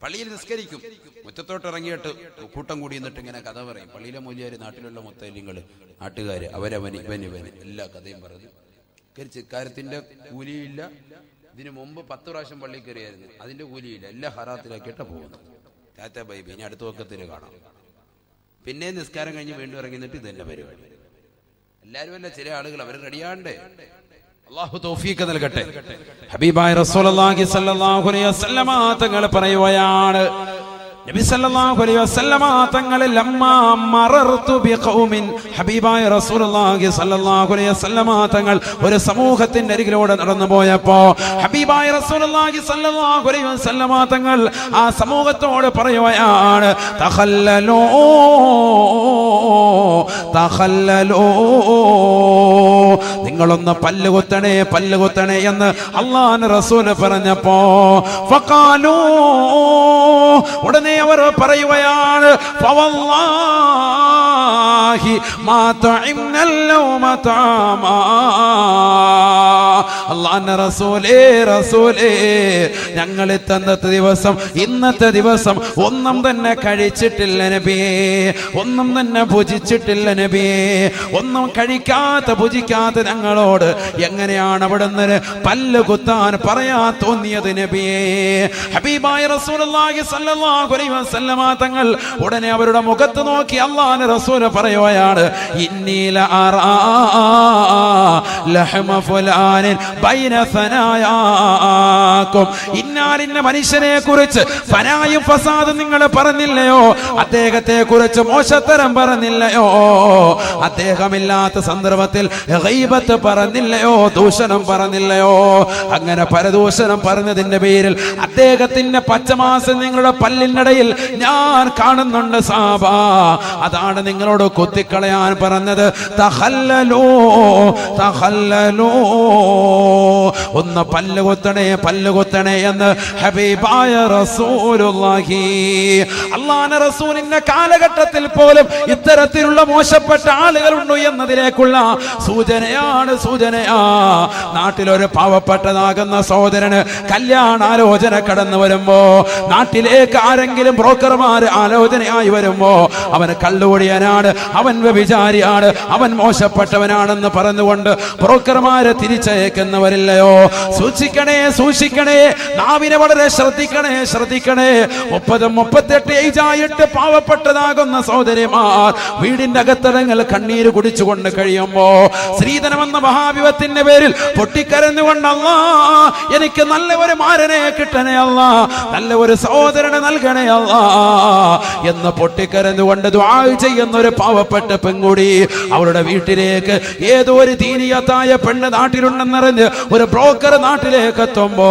പള്ളിയിൽ നിസ്കരിക്കും, മുറ്റത്തോട്ട് ഇറങ്ങിയിട്ട് കൂട്ടം കൂടി എന്നിട്ട് ഇങ്ങനെ കഥ പറയും. പള്ളിയിലെ മൂല്യാര്, നാട്ടിലുള്ള മുത്തലിങ്ങള്, നാട്ടുകാര്, അവരവന് ഇവന് എല്ലാ കഥയും പറഞ്ഞു ഇക്കാര്യത്തിന്റെ കൂലിയില്ല. ഇതിനു മുമ്പ് 10 പ്രാവശ്യം പള്ളി കയറിയായിരുന്നു, അതിന്റെ കൂലിയില്ല. എല്ലാം ഹറാത്തിലാക്കിയിട്ട് പോകുന്നു. ടാറ്റ ബൈബി, ഇനി അടുത്ത വക്കത്തിൽ കാണാം. പിന്നെ നിസ്കാരം കഴിഞ്ഞ് വീണ്ടും ഇറങ്ങിന്നിട്ട് ഇത് തന്നെ പരിപാടി. എല്ലാവരും അല്ല, ചില ആളുകൾ അവർ റെഡിയാണ്ടേ. അല്ലാഹു തൗഫീഖ് നൽകട്ടെ. ഹബീബായ റസൂലുള്ളാഹി സ്വല്ലല്ലാഹു അലൈഹി വസല്ലമ തങ്ങൾ പറയുകയാണ്, നബി സല്ലല്ലാഹു അലൈഹി വസല്ലമ തങ്ങൾ ലമ്മാ മറർതു ബിഖൗമിൻ, ഹബീബായ റസൂലുള്ളാഹി സ്വല്ലല്ലാഹു അലൈഹി വസല്ലമ തങ്ങൾ ഒരു സമൂഹത്തിന്റെ അരികിലൂടെ നടന്നു പോയപ്പോ ഹബീബായ റസൂലുള്ളാഹി സ്വല്ലല്ലാഹു അലൈഹി വസല്ലമ തങ്ങൾ ആ സമൂഹത്തോട് പറയുകയാണ്, തഖല്ലലൂ തഖല്ലലൂ, നിങ്ങളൊന്ന് പല്ലുകുത്തണേ എന്ന് അല്ലാഹുവിന്റെ റസൂൽ പറഞ്ഞപ്പോ ഫഖാലൂ, ഉടനെ അവർ പറയുകയാണ്, ഫവല്ലാഹി മാ തഇംനൽ ലൗമ തആമാ, അല്ലാഹുവിന്റെ റസൂലേ ഞങ്ങൾ ഇന്നത്തെ ദിവസം ഒന്നും തന്നെ കഴിച്ചിട്ടില്ല നബിയേ, ഒന്നും തന്നെ ഭുജിച്ചിട്ടില്ല നബിയേ, ഒന്നും കഴിക്കാത്ത ഭുജിക്കാത്ത ഞങ്ങളോട് എങ്ങനെയാണ് അവിടുന്ന് പല്ല് കുത്താൻ പറയാൻ തോന്നിയത് നബിയേ? ഹബീബായ റസൂലുള്ളാഹി സ്വല്ലല്ലാഹു അലൈഹി വസല്ലമ തങ്ങൾ ഉടനെ അവരുടെ മുഖത്ത് നോക്കി അല്ലാഹുവിന്റെ റസൂൽ പറയുകയാണ്, ഇന്നീല അറാ ലഹമ ഫുലാനിൻ ബൈന ഫനായാകും, ഇന്നാലിന്ന മനുഷ്യനെ കുറിച്ച് ഫനായും ഫസാദും നിങ്ങൾ പറഞ്ഞില്ലയോ, അദ്ദേഹത്തെ കുറിച്ച് മോശത്തരം പറഞ്ഞില്ലയോ, അദ്ദേഹമില്ലാത്ത സന്ദർഭത്തിൽ ഗീബത്ത് പറഞ്ഞില്ലയോ, ദൂഷണം പറഞ്ഞില്ലയോ? അങ്ങനെ പരദൂഷണം പറഞ്ഞതിന്റെ പേരിൽ അദ്ദേഹത്തിന്റെ പച്ചമാസം നിങ്ങളുടെ പല്ലിനിടയിൽ ഞാൻ കാണുന്നുണ്ട് സാബ. അതാണ് നിങ്ങളോട് കുത്തിക്കള തുപ്പിക്കളയാൻ പറഞ്ഞത് തഖല്ലലൂ തഖല്ലലൂ, ഒന്ന് പല്ലുകൊത്തണേ എന്ന് ഹബീബായ റസൂലുള്ളാഹി. അല്ലാഹുവിന്റെ റസൂലിന്റെ കാലഘട്ടത്തിൽ പോലും ഇത്തരത്തിലുള്ള മോശപ്പെട്ട ആളുകളുണ്ട് എന്നതിലേക്കുള്ള സൂചനയാ. നാട്ടിലൊരു പാവപ്പെട്ടതാകുന്ന സഹോദരന് കല്യാണാലോചന കടന്നു വരുമ്പോ, നാട്ടിലേക്ക് ആരെങ്കിലും ബ്രോക്കർമാർ ആലോചനയായി വരുമ്പോ, അവൻ കള്ളുകുടിയനാണ്, അവൻ വ്യഭിചാരിയാണ്, അവൻ മോശപ്പെട്ടവനാണെന്ന് പറഞ്ഞുകൊണ്ട് ബ്രോക്കർമാരെ തിരിച്ചയക്കുന്നവരില്ലയോ? സൂക്ഷിക്കണേ, നാവിനെ വളരെ ശ്രദ്ധിക്കണേ. 30-38 ഏജായിട്ട് പാവപ്പെട്ടതാകുന്ന സഹോദരിമാർ വീടിന്റെ അകത്തടങ്ങൾ കണ്ണീര് കുടിച്ചുകൊണ്ട് കഴിയുമ്പോ, ശ്രീധനമെന്ന മഹാവിപത്തിന്റെ പേരിൽ പൊട്ടിക്കരഞ്ഞുകൊണ്ട് അല്ലാ എനിക്ക് നല്ല ഒരു മാരനെ കിട്ടണേ അല്ലാ, നല്ല ഒരു സഹോദരനെ നൽകണേ അല്ലാ എന്ന് പൊട്ടിക്കരഞ്ഞുകൊണ്ട് ദുആ ചെയ്യുന്ന ഒരു പാവപ്പെട്ട പെൺകുടി അവരുടെ വീട്ടിലേക്ക് ഏതോ ഒരു ദീനിയത്തായ പെണ്ണ് നാട്ടിലുണ്ടെന്നറിഞ്ഞ് ഒരു ബ്രോക്കർ നാട്ടിലേക്ക് എത്തുമ്പോ,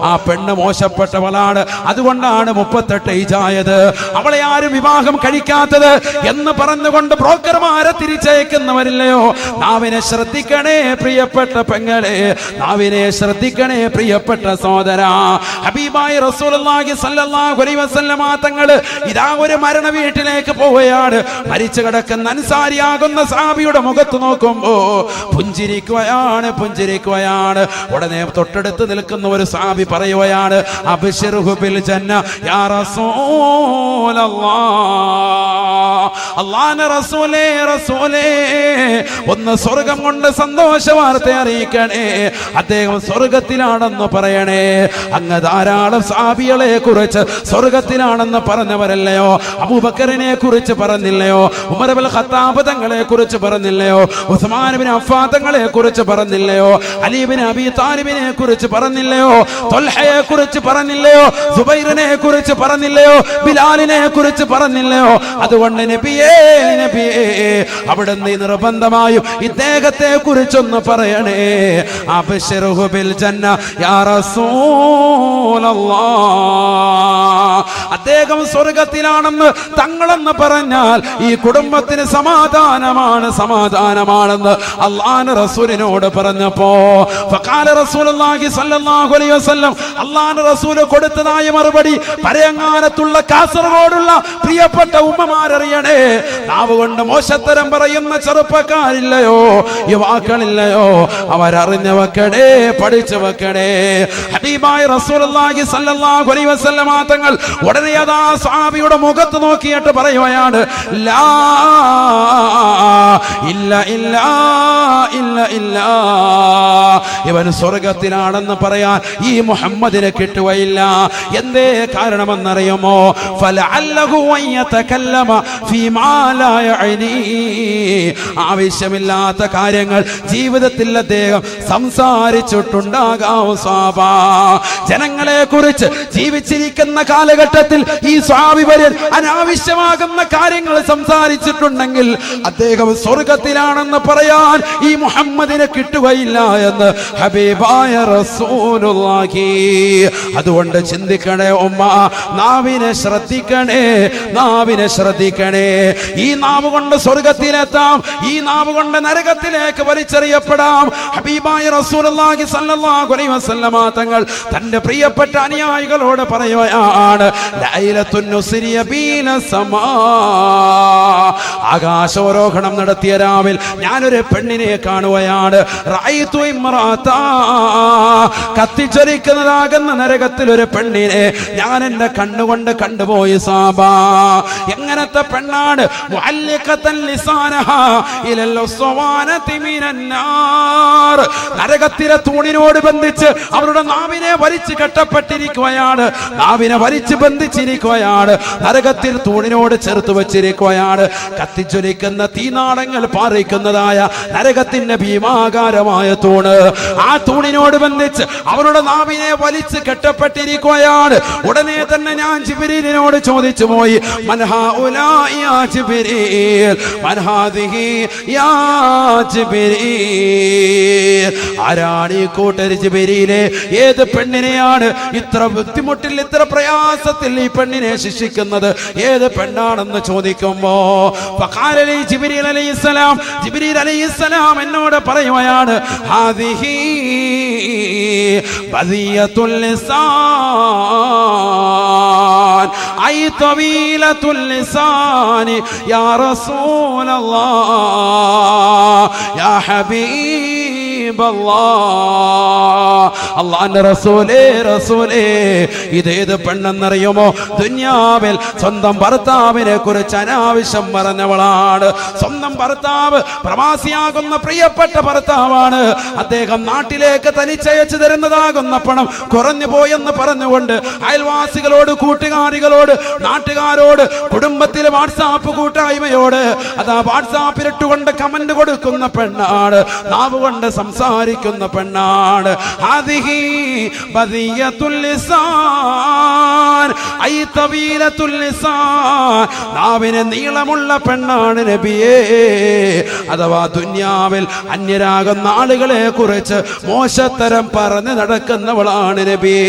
ആ പെണ്ണ് മോശപ്പെട്ടവളാണ്, അതുകൊണ്ടാണ് 38 ഏജായത്, അവളെ ആരും വിവാഹം കഴിക്കാത്തത് എന്ന് പറഞ്ഞുകൊണ്ട് ബ്രോക്കർമാരെ തിരിച്ചയക്കുന്നവരില്ലയോ? നാവിനെ ശ്രദ്ധിക്കണേ പ്രിയപ്പെട്ട പെങ്ങളെ, നാവിനെ ശ്രദ്ധിക്കണേ പ്രിയപ്പെട്ട സഹോദരാ. ഹബീബായ റസൂലുള്ളാഹി സ്വല്ലല്ലാഹു അലൈഹി വസല്ലമ തങ്ങൾ ഇതാ ഒരു മരണ വീട്ടിലേക്ക് പോവുകയാണ്. മരിച്ചു കിടക്കുന്ന അൻസാരിയാകുന്ന സഹാബിയുടെ മുഖത്ത് നോക്കുമ്പോ പുഞ്ചിരിക്കുകയാണ്. ഉടനെ തൊട്ടടുത്ത് നിൽക്കുന്ന ഒരു സഹാബി പറയുകയാണ്, അബ്ശിറുഹു ബിൽ ജന്ന യാ റസൂലല്ലാഹ്, അല്ലാഹുവിന്റെ റസൂലേ ഒന്ന് സ്വർഗം കൊണ്ട് സന്തോഷ വാർത്ത അറിയിക്കണേ, അദ്ദേഹം സ്വർഗത്തിലാണെന്ന് പറയണേ. അങ്ങ് ധാരാളം സഹാബികളെ കുറിച്ച് സ്വർഗത്തിലാണെന്ന് പറഞ്ഞവരല്ലയോ? അബൂബക്കറിനെ കുറിച്ച് പറഞ്ഞില്ലയോ? ഉമർ ഇബ്നുൽ ഖത്താബ് തങ്ങളെ കുറിച്ച് പറഞ്ഞില്ലയോ? ഉസ്മാൻ ഇബ്നു അഫ്ഫാൻ തങ്ങളെ കുറിച്ച് പറഞ്ഞില്ലയോ? അലി ഇബ്നു അബീ താലിബിനെ കുറിച്ച് പറഞ്ഞില്ലയോ? ത്വൽഹയെ കുറിച്ച് പറഞ്ഞില്ലയോ? സുബൈറിനെ കുറിച്ച് പറഞ്ഞില്ലയോ? ബിലാലിനെ കുറിച്ച് പറഞ്ഞില്ലയോ? അതുകൊണ്ട് നബിയേ അവിടുന്ന് നിർബന്ധമായും ഇദ്ദേഹത്തെ കുറിച്ചൊന്ന് പറയണേ. അബ്ശിറുഹു ബിൽ ജന്ന യാ റസൂലല്ലാഹ്, അദ്ദേഹം സ്വർഗത്തിലാണെന്ന് തങ്ങളെന്ന് പറഞ്ഞാൽ ഈ കുടുംബത്തിന് സമാധാനമാണെന്ന് അല്ലാഹുവിന്റെ റസൂലിനോട് പറഞ്ഞപ്പോ, ഫഖാല റസൂലുള്ളാഹി സ്വല്ലല്ലാഹു അലൈഹി വസല്ലം, അല്ലാഹുവിന്റെ റസൂൽ കൊടുത്തതായ മറുപടി പരയങ്ങാനത്തുള്ള കാസർഗോഡുള്ള പ്രിയപ്പെട്ട ഉമ്മമാരറിയണേ. നാവ് കൊണ്ട് മോശത്തരം പറയുന്ന ചെറുപ്പക്കാരില്ലയോ, യുവാക്കളില്ലയോ? അവരറിഞ്ഞു വെക്കണേ, പഠിച്ചു വെക്കണേ. ഹബീബായ റസൂലുള്ളാഹി സ്വല്ലല്ലാഹു അലൈഹി വസല്ലമ തങ്ങൾ ഉടനെ അതാ സ്വഹാബിയുടെ മുഖത്ത് നോക്കിയിട്ട് പറയുകയാണ്, ലാ ഇല്ല ഇവൻ സ്വർഗത്തിലാണെന്ന് പറയാൻ ഈ മുഹമ്മദിനെ കിട്ടുകയില്ല. എന്തേ കാരണമെന്നറിയുമോ? ഫലഅല്ലഹു വയതകല്ലമ ഫീമാ ലാ യഅനി, ആവശ്യമില്ലാത്ത കാര്യങ്ങൾ ജീവിതത്തിൽ അദ്ദേഹം സംസാരിച്ചിട്ടുണ്ടാകാം. സ്വഹാബാ, ജനങ്ങളെ കുറിച്ച് ജീവിച്ചിരിക്കുന്ന കാലഘട്ടത്തിൽ ഈ സ്വഹാബി വര്യൻ അനാവശ്യമാകുന്ന കാര്യങ്ങൾ സംസാരിച്ചിട്ടുണ്ടെങ്കിൽ അദ്ദേഹം സ്വർഗത്തിലാണെന്ന് പറയാൻ ഈ മുഹമ്മദിനെ കിട്ടുകയില്ല എന്ന് ഹബീബായ റസൂലുള്ളാഹി. അതുകൊണ്ട് ചിന്തിക്കണേ ഉമ്മ, നാവിനെ ശ്രദ്ധിക്കണേ. ഈ നാവ് കൊണ്ട് സ്വർഗത്തിലെത്താം, ഈ നാവ് കൊണ്ട് നരകത്തിലേക്ക് വലിച്ചെറിയപ്പെടാം. ഹബീബായ റസൂലുള്ളാഹി സ്വല്ലല്ലാഹു അലൈഹി വസല്ലമ തങ്ങൾ തന്റെ പ്രിയപ്പെട്ട അനുയായികളോട് പറയുകയാണ്, ലൈലത്തുൻ നുസ്രിയ ബീന സമാ, ആകാശാരോഹണം നടത്തിയ രാവിൽ ഞാനൊരു പെണ്ണിനെ കാണുകയാണ്. റഅയ്തു ഇംറാതാ, കത്തിച്ചൊരിക്കുന്നതാകുന്ന നരകത്തിൽ ഒരു പെണ്ണിനെ ഞാൻ എന്റെ കണ്ണുകൊണ്ട് കണ്ടുപോയി. സാബാ, എങ്ങനത്തെ പെണ്ണാണ്? മുഅല്ലിഖതൻ ലിസാനഹാ ഇലൽ ഉസ്വാനതി മിനന്നാർ, നരകത്തിലെ തൂണിനോട് ബന്ധിച്ച് അവരുടെ നാവിനെ വലിച്ചു കെട്ടപ്പെട്ടിരിക്കുകയാണ്, നാവിനെ വലിച്ചു ബന്ധിച്ചിരിക്കുകയാണ്, നരകത്തിൽ തൂണിനോട് ചേർത്ത് വെച്ചിരിക്കുകയാണ്. കത്തിച്ചൊലിക്കുന്ന തീനാളങ്ങൾ പാറിക്കുന്നതായ നരകത്തിന്റെ ഭീമാകാരമായ തൂണ്. ആ തൂണിനോട് ബന്ധിച്ച് അവരുടെ നാവിനെ വലിച്ച് കെട്ടപ്പെട്ടിരിക്കുകയാണ്. ഉടനെ തന്നെ ഞാൻ ജിബ്രീലിനോട് ചോദിച്ചു പോയി, മൻഹാഉലാഇ യാ ജിബ്രീൽ, മൻഹാദിഹി യാ ജിബ്രീൽ, ആരാണ് ഈ കൂട്ടർ ജിബ്രീലേ? ഏത് പെണ്ണിനെയാണ് ഇത്ര ബുദ്ധിമുട്ടിൽ ഇത്ര പ്രയാസത്തിൽ ഈ പെണ്ണിനെ ശിക്ഷിക്കുന്നത്? ഏത് പെണ്ണാണെന്ന് ചോദിക്കുമ്പോ ഫഖാലലി ജിബ്രീൽ അലൈഹിസ്സലാം, ജിബ്രീൽ അലൈഹിസ്സലാം എന്നോട് പറയുകയാണ്, ഹാദിഹി ബദിയത്തുൽ ലിസാൻ ഐ തവീലത്തുൽ ലിസാൻ യാ റസൂലല്ലാഹ് യാ ഹബീബല്ലാഹ്. അല്ലാഹുവിന്റെ റസൂലേ, ഇതേത് പെണ്ണെന്നറിയുമോ? ദുനിയാവിൽ സ്വന്തം ഭർത്താവിനെ കുറിച്ച് അനാവശ്യം പറഞ്ഞവളാണ്. സ്വന്തം ഭർത്താവ് പ്രവാസിയാകുന്ന പ്രിയപ്പെട്ട ഭർത്താവാണ്. അദ്ദേഹം നാട്ടിലേക്ക് തനിച്ചയച്ചു തരുന്നതാകുന്ന പണം കുറഞ്ഞു പോയെന്ന് പറഞ്ഞുകൊണ്ട് അയൽവാസികളോട്, കൂട്ടുകാരികളോട്, നാട്ടുകാരോട്, കുടുംബത്തിലെ വാട്സാപ്പ് കൂട്ടായ്മയോട് അതാ വാട്സാപ്പിലിട്ടുകൊണ്ട് കമന്റ് കൊടുക്കുന്ന പെണ്ണാണ്. നാവ് കൊണ്ട് സംസാരിക്കുന്ന പെണ്ണാണ്. ഹാദിഹി ബദിയത്തുൽ ലിസാൻ ഐ തവീലത്തുൽ ലിസാൻ, നാവിന് നീളമുള്ള പെണ്ണാണ് നബിയേ. അഥവാ ദുനിയാവിൽ അന്യരാകുന്ന ആളുകളെ കുറിച്ച് മോശത്തരം പറഞ്ഞ് നടക്കുന്നവളാണ് നബിയേ.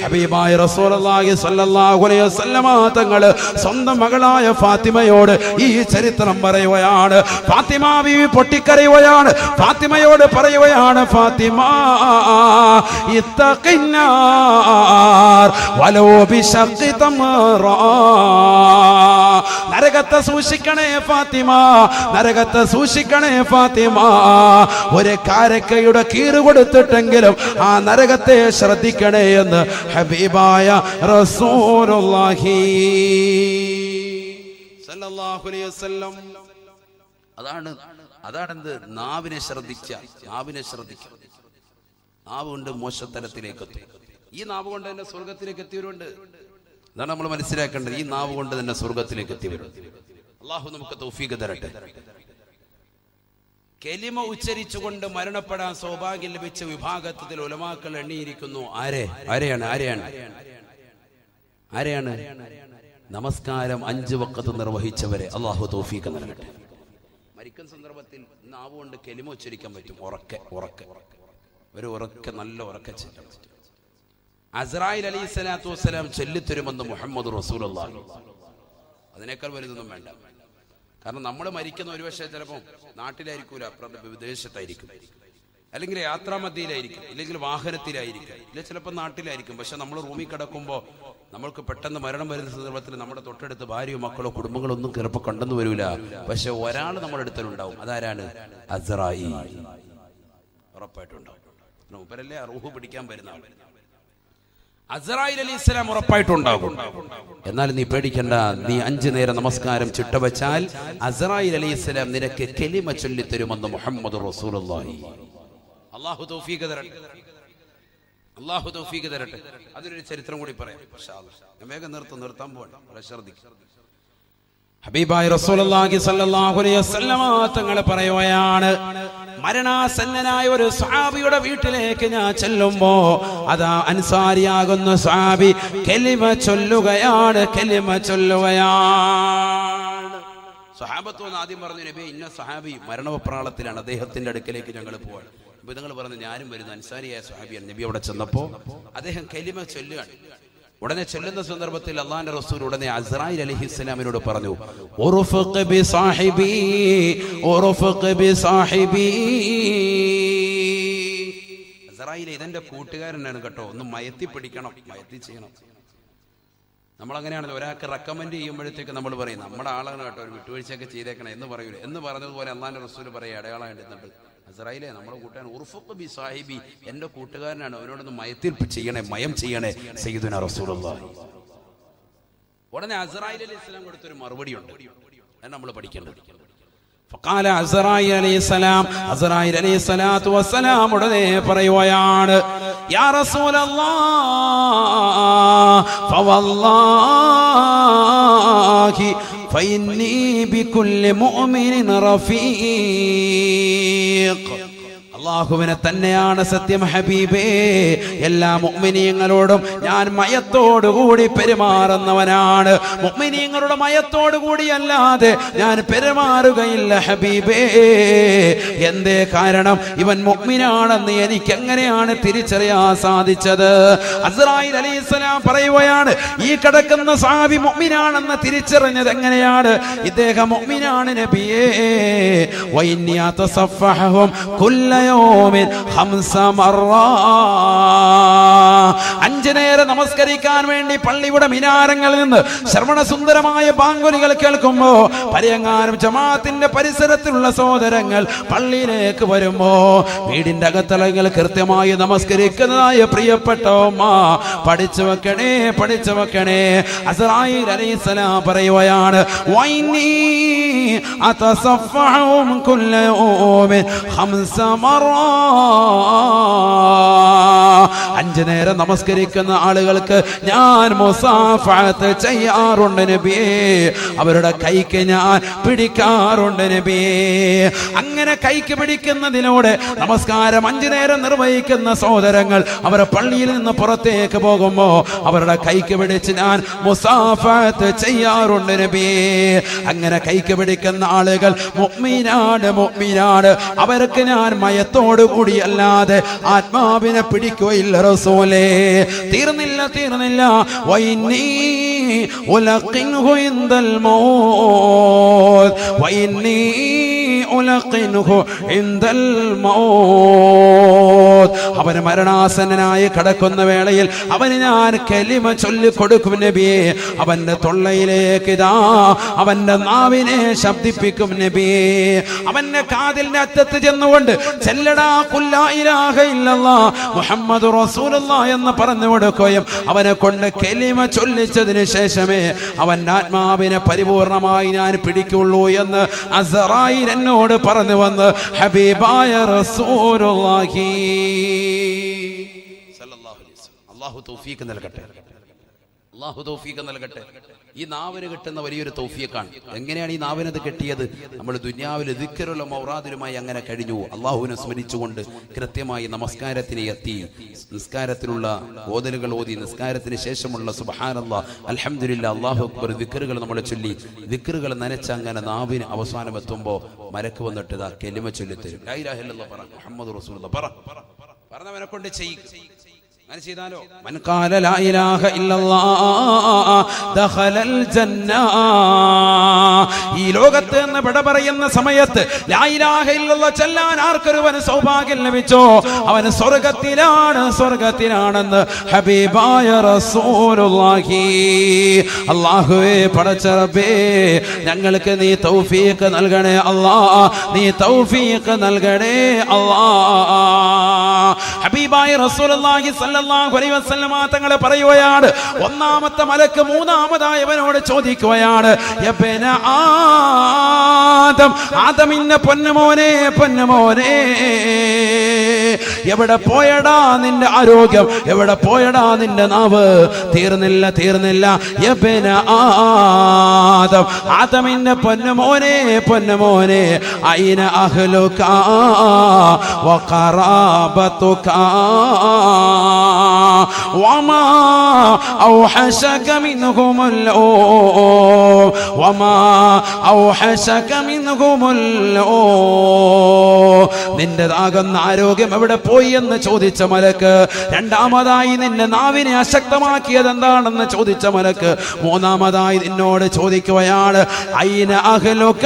ഹബീബായ റസൂലുള്ളാഹി സ്വല്ലല്ലാഹു അലൈഹി വസല്ലമ തങ്ങൾ സ്വന്തം മകളായ ഫാത്തിമയോട് ഈ ചരിത്രം പറയുകയാണ്. ഫാത്തിമ ബീവി പൊട്ടിക്കരയുകയാണ്. ഫാത്തിമയോട് പറയുകയാണ്, ഫാത്തിമ ഇത്തഖിന്നാർ വലോ ബിശഖി തംറ, നരകത്തെ സൂക്ഷിക്കണേ ഫാത്തിമ, നരകത്തെ സൂക്ഷിക്കണേ ഫാത്തിമ. ഒരു കാരക്കയുടെ കീറ് കൊടുത്തിട്ടെങ്കിലും ആ നരകത്തെ ശ്രദ്ധിക്കണേ എന്ന് ഹബീബായ റസൂലുള്ളാഹി സ്വല്ലല്ലാഹു അലൈഹി വസല്ലം. അതാണെന്ത്? നാവിനെ ശ്രദ്ധിക്കുക. നാവ് കൊണ്ട് മോശത്തരത്തിലേക്ക് എത്തും. ഈ നാവ് കൊണ്ട് തന്നെ സ്വർഗത്തിലേക്ക് എത്തിയവരുണ്ട്. അതാണ് നമ്മൾ മനസ്സിലാക്കേണ്ടത്. ഈ നാവ് കൊണ്ട് തന്നെ സ്വർഗത്തിലേക്ക് എത്തിയവരുണ്ട്. അള്ളാഹു നമുക്ക് തൗഫീഖ് തരട്ടെ. കലിമ ഉച്ചരിച്ചുകൊണ്ട് മരണപ്പെടാൻ സൗഭാഗ്യം ലഭിച്ച വിഭാഗത്തിൽ ഉലമാക്കൾ എണ്ണിയിരിക്കുന്നു. ആരെയാണ്? നമസ്കാരം 5 വഖത്ത് നിർവഹിച്ചവരെ അള്ളാഹു തൗഫീഖ് നൽകട്ടെ. മരിക്കുന്ന സന്ദർഭത്തിൽ നാവ് കൊണ്ട് കലിമ ഉച്ചരിക്കാൻ പറ്റും. ഉറക്കെ നല്ല ഉറക്കെ ചെല്ലാൻ പറ്റും. അസ്രായിൽ അലൈഹിസ്സലാത്തു വസ്സലാം ചൊല്ലിത്തരുമെന്ന് മുഹമ്മദ് റസൂലുള്ളാഹി. അതിനേക്കാൾ വലുതൊന്നും വേണ്ട. കാരണം നമ്മൾ മരിക്കുന്ന ഒരു പക്ഷേ ചിലപ്പോൾ നാട്ടിലായിരിക്കൂല, വിദേശത്തായിരിക്കും, അല്ലെങ്കിൽ യാത്രാമധ്യയിലായിരിക്കും, ഇല്ലെങ്കിൽ വാഹനത്തിലായിരിക്കും, ഇല്ലെങ്കിൽ ചിലപ്പോൾ നാട്ടിലായിരിക്കും. പക്ഷെ നമ്മൾ റൂമിൽ കിടക്കുമ്പോൾ നമ്മൾക്ക് പെട്ടെന്ന് മരണം വരുന്ന സന്ദർഭത്തിൽ നമ്മുടെ തൊട്ടടുത്ത് ഭാര്യയോ മക്കളോ കുടുംബങ്ങളോ ഒന്നും ചിലപ്പോൾ കണ്ടെന്ന് വരൂല. പക്ഷെ ഒരാൾ നമ്മുടെ അടുത്തുണ്ടാവും. അതാരാണ്? അസ്രായീൽ. ഉറപ്പായിട്ടുണ്ടാവും. മൂപ്പരല്ലേ റൂഹ് പിടിക്കാൻ വരുന്ന ആൾ. അസ്രായീൽ അലൈഹിസ്സലാം ഉറപ്പായിട്ടുണ്ടാകും. എന്നാൽ നീ പേടിക്കണ്ട. നീ 5 നേരം നമസ്കാരം ചിട്ടവച്ചാൽ അസ്രായീൽ അലൈഹിസ്സലാം നിനക്ക് കലിമ ചൊല്ലിത്തരുമെന്ന് മുഹമ്മദ് റസൂലുള്ളാഹി. അല്ലാഹു തൗഫീഖ് തരട്ടെ. അതിനൊരു ചരിത്രം കൂടി പറയാം ഇൻഷാ അല്ലാഹ്. ഞാൻ വേഗം നിർത്താൻ പോവാണ്. വളരെ ശ്രദ്ധിക്കുക. ഹബീബായ റസൂലുള്ളാഹി സ്വല്ലല്ലാഹു അലൈഹി വസല്ലമ തങ്ങൾ പറയുകയാണ്, മരണാസന്നനായ ഒരു സ്വഹാബിയുടെ വീട്ടിലേക്ക് ഞാൻ ചെല്ലുമ്പോ അതാ അൻസാരിയാകുന്ന സ്വഹാബി കലിമ ചൊല്ലുകയാണ്. സ്വഹാബത്ത് ആദ്യം പറഞ്ഞു, നബി ഇന്ന സ്വഹാബി മരണവപ്രാളത്തിലാണ്, അദ്ദേഹത്തിന്റെ അടുക്കലേക്ക് ഞങ്ങൾ പോവാണ്. അപ്പൊ നിങ്ങൾ പറഞ്ഞു ഞാനും വരുന്നു, അൻസാരിയായ സ്വഹാബിയാണ്. നബി അവിടെ ചെന്നപ്പോ അദ്ദേഹം കലിമ ചൊല്ലുകയാണ്. ഉടനെ ചെല്ലുന്ന സന്ദർഭത്തിൽ അല്ലാഹുവിന്റെ റസൂൽ ഉടനെ അസ്രായീൽ അലൈഹിസ്സലാമിനോട് പറഞ്ഞു, ഉർഫഖ് ബി സാഹിബി. അസ്രായീൽ ഇതെന്റെ കൂട്ടുകാരനാണ് കേട്ടോ, ഒന്ന് മയത്തി പിടിക്കണം, മയത്തി ചെയ്യണം. നമ്മളങ്ങനെയാണല്ലോ, ഒരാൾക്ക് റെക്കമെൻഡ് ചെയ്യുമ്പോഴത്തേക്ക് നമ്മൾ പറയും നമ്മുടെ ആളാണ് കേട്ടോ, ഒരു വിട്ടുവീഴ്ചയൊക്കെ ചെയ്തേക്കണം എന്ന് പറയൂലേ. എന്ന് പറഞ്ഞതുപോലെ അല്ലാഹുവിന്റെ റസൂൽ പറയുക അടയാളം എടുത്തിട്ട്, അസ്രായീലേ നമ്മുടെ കൂട്ടുകാരൻ ഉർഫഖ് ബി സാഹിബി, എന്റെ കൂട്ടുകാരനാണ്, അവനോടൊന്ന് മയത്തിൽ ചെയ്യണേ, മയം ചെയ്യണേ സയ്യിദുനാ റസൂലുള്ളാഹി. ഉടനെ അസ്രായീൽ അലൈഹിസ്സലാം കൊടുത്തൊരു മറുപടി ഉണ്ട്, അത് നമ്മൾ പഠിക്കേണ്ടത്. ഫഖാല അസ്രായീൽ അലൈഹിസ്സലാം, അസ്രായീൽ അലൈഹിസ്സലാത്തു വസ്സലാം ഉടനെ പറയുകയാണ്, യാ റസൂലല്ലാഹ് ഫവല്ലാഹി ഫഇന്നി ബികുല്ലി മുഅ്മിനിൻ റഫീഖ്. അല്ലാഹുവിനെ തന്നെയാണ് സത്യം ഹബീബേ, എല്ലാ മുഅ്മിനീങ്ങളോടും ഞാൻ മയത്തോടുകൂടി പെരുമാറുന്നവനാണ്. മുഅ്മിനീങ്ങളുടെ മയത്തോടുകൂടി അല്ലാതെ ഞാൻ പെരുമാറുകയില്ല ഹബീബേ. എന്തേ കാരണം? ഇവൻ മുഅ്മിനാണെന്ന് എനിക്ക് എങ്ങനെയാണ് തിരിച്ചറിയാൻ സാധിച്ചത്? അസ്റായീൽ അലൈഹിസ്സലാം പറയുകയാണ്, ഈ കിടക്കുന്ന സഹാബി മുഅ്മിനാണെന്ന് തിരിച്ചറിഞ്ഞത് എങ്ങനെയാണ്? ഇദ്ദേഹം മുഅ്മിനാണ് നബിയേ. വഇന്നി അതസഫഹും കുല്ല യൗമിൻ 5 മർറാ. 5 നേരം നമസ്കരിക്കാൻ വേണ്ടി പള്ളിയുടെ മിനാരങ്ങളിൽ നിന്ന് ശ്രവണസുന്ദരമായ ബാങ്കുലികൾ കേൾക്കുമ്പോ പരിയങ്ങാനും ജമാഅത്തിന്റെ പരിസരത്തിലുള്ള സഹോദരങ്ങൾ പള്ളിയിലേക്ക് വരുമ്പോ വീടിന്റെ അകത്തളങ്ങൾ കൃത്യമായി നമസ്കരിക്കുന്നതായ പ്രിയപ്പെട്ട ഉമ്മ പഠിച്ചു വെക്കണേ, പഠിച്ചു വെക്കണേ. അസ്റായീൽ അലൈഹിസ്സലാം പറയുകയാണ്, വഇന്നി അതസഫഹും കുല്ല യൗമിൻ 5 മർറാ. 5 നേരം നമസ്കരിക്കുന്ന ആളുകൾക്ക് ഞാൻ മുസാഫഹത്ത് ചെയ്യാറുണ്ട് നബിയേ. അവരുടെ കൈക്ക് ഞാൻ പിടിക്കാറുണ്ട് നബിയേ. അങ്ങനെ കൈക്ക് പിടിക്കുന്നതിലൂടെ നമസ്കാരം 5 നേരം നിർവഹിക്കുന്ന സഹോദരങ്ങൾ അവരുടെ പള്ളിയിൽ നിന്ന് പുറത്തേക്ക് പോകുമ്പോ അവരുടെ കൈക്ക് പിടിച്ച് ഞാൻ മുസാഫഹത്ത് ചെയ്യാറുണ്ട് നബിയേ. അങ്ങനെ കൈക്ക് പിടിക്കുന്ന ആളുകൾ മുഅ്മിനാണ്, മുഅ്മിനാണ്. അവർക്ക് ഞാൻ മയത്തോടു കൂടി അല്ലാതെ ആത്മാവിനെ പിടിക്കുകയില്ല റസൂലേ. തീർന്നില്ല, തീർന്നില്ല. വഇന്നി ഉലഖിൻഹു ഇൻദൽ മൗത്ത്, വഇന്നി ഉലഖിൻഹു ഇൻദൽ മൗത്ത്. അവൻ മരണാസന്നനായി കിടക്കുന്ന വേളയിൽ അവന് ഞാൻ കലിമ ചൊല്ലിക്കൊടുക്കും നബിയെ. അവന്റെ തൊള്ളയിലേക്ക് ഇതാ അവന്റെ നാവിനെ ശബ്ദിപ്പിക്കും നബിയെ. അവന്റെ കാതിലിന്റെ അറ്റത്ത് ചെന്നുകൊണ്ട് ചെല്ലടാ ഖുൽ ലാ ഇലാഹ ഇല്ലല്ലാഹ് മുഹമ്മദുർ റസൂലുള്ളാഹ് എന്ന് പറഞ്ഞു കൊടുക്കുകയും അവനെ കൊണ്ട് കലിമ ചൊല്ലിച്ചതിന് ശേഷമേ അവന്റെ ആത്മാവിനെ പരിപൂർണമായി ഞാൻ പിടിക്കുള്ളൂ എന്ന് അസ്റായീൽ എന്നോട് പറഞ്ഞു വന്ന് ഹബീബായ റസൂലുള്ളാഹി സല്ലല്ലാഹു അലൈഹി വസല്ലം. അല്ലാഹു തൗഫീഖ് നൽകട്ടെ, അല്ലാഹു തൗഫീഖ് നൽകട്ടെ. ഈ നാവിന് കിട്ടുന്ന വലിയൊരു തൗഫീഖാണ്. എങ്ങനെയാണ് ഈ നാവിനത് കിട്ടിയത്? നമ്മൾ ദുനിയാവിൽ ദിക്റുലും മൗറാദിലുമായി അങ്ങനെ കഴിഞ്ഞു. അള്ളാഹുവിനെ സ്മരിച്ചുകൊണ്ട് കൃത്യമായി നമസ്കാരത്തിന് എത്തി, നിസ്കാരത്തിലുള്ള ഓതലുകൾ ഓതി, നിസ്കാരത്തിന് ശേഷമുള്ള സുബ്ഹാനല്ലാഹ്, അൽഹംദുലില്ലാഹ്, അല്ലാഹു അക്ബർ ദിക്റുകൾ നമ്മൾ ചൊല്ലി, ദിക്റുകൾ നനച്ച് അങ്ങനെ നാവിന് അവസാനം എത്തുമ്പോൾ മലക്ക് വന്നിട്ട് ഇതാ കലിമ ചൊല്ലിത്തരും. ലാ ഇലാഹ ഇല്ലല്ലാഹ് പറ, മുഹമ്മദുർ റസൂലുള്ളാഹ് പറ, പറഞ്ഞവനെ കൊണ്ട് ചെയ്യും. ചെയ്താലോ മൻ ഖാല ലാ ഇലാഹ ഇല്ലല്ലാഹ് ദഖലൽ ജന്ന. ഈ ലോകത്ത് നിന്ന് വിട പറയുന്ന സമയത്ത് ലാ ഇലാഹ ഇല്ലല്ലാഹ് ചൊല്ലാൻ ആർക്കൊരുവന് സൗഭാഗ്യം ലഭിച്ചോ അവൻ സ്വർഗ്ഗത്തിലാണ്, സ്വർഗ്ഗത്തിലാണെന്ന് ഹബീബായ റസൂലുള്ളാഹി. അല്ലാഹുവേ, പടച്ച റബ്ബേ, ഞങ്ങൾക്ക് നീ തൗഫീഖ് നൽകണേ അല്ലാഹ്, നീ തൗഫീഖ് നൽകണേ അല്ലാഹ്. ഹബീബായ റസൂലുള്ളാഹി സല്ലല്ലാഹു അലൈഹി വസല്ലമ തങ്ങളെ പറയുകയാണ്, ഒന്നാമത്തെ മലക്ക് മൂന്നാമതായവനോട് ചോദിക്കുകയാണ്, യബ്ന ആദം, ആദമിന്റെ പൊന്നുമോനെ, പൊന്നുമോനെ, എവിടെ പോയടാ നിന്റെ ആരോഗ്യം, എവിടെ പോയടാ നിന്റെ നാവ്? തീർന്നില്ല, തീർന്നില്ല. യബ്ന ആദം, ആദമിന്റെ പൊന്നുമോനെ, പൊന്നുമോനെ, ഐന അഹ്ലുക വഖറാബതുക وما أوحشك منهم الأوم وما أوحشك منهم الأوم. നിന്റേതാകുന്ന ആരോഗ്യം എവിടെ പോയി എന്ന് ചോദിച്ച മലക്ക്. രണ്ടാമതായി നിന്റെ നാവിനെ അശക്തമാക്കിയത് എന്താണെന്ന് ചോദിച്ച മലക്ക്. മൂന്നാമതായി നിന്നോട് ചോദിക്കുകയാണ്, ഐന അഹ്ലുക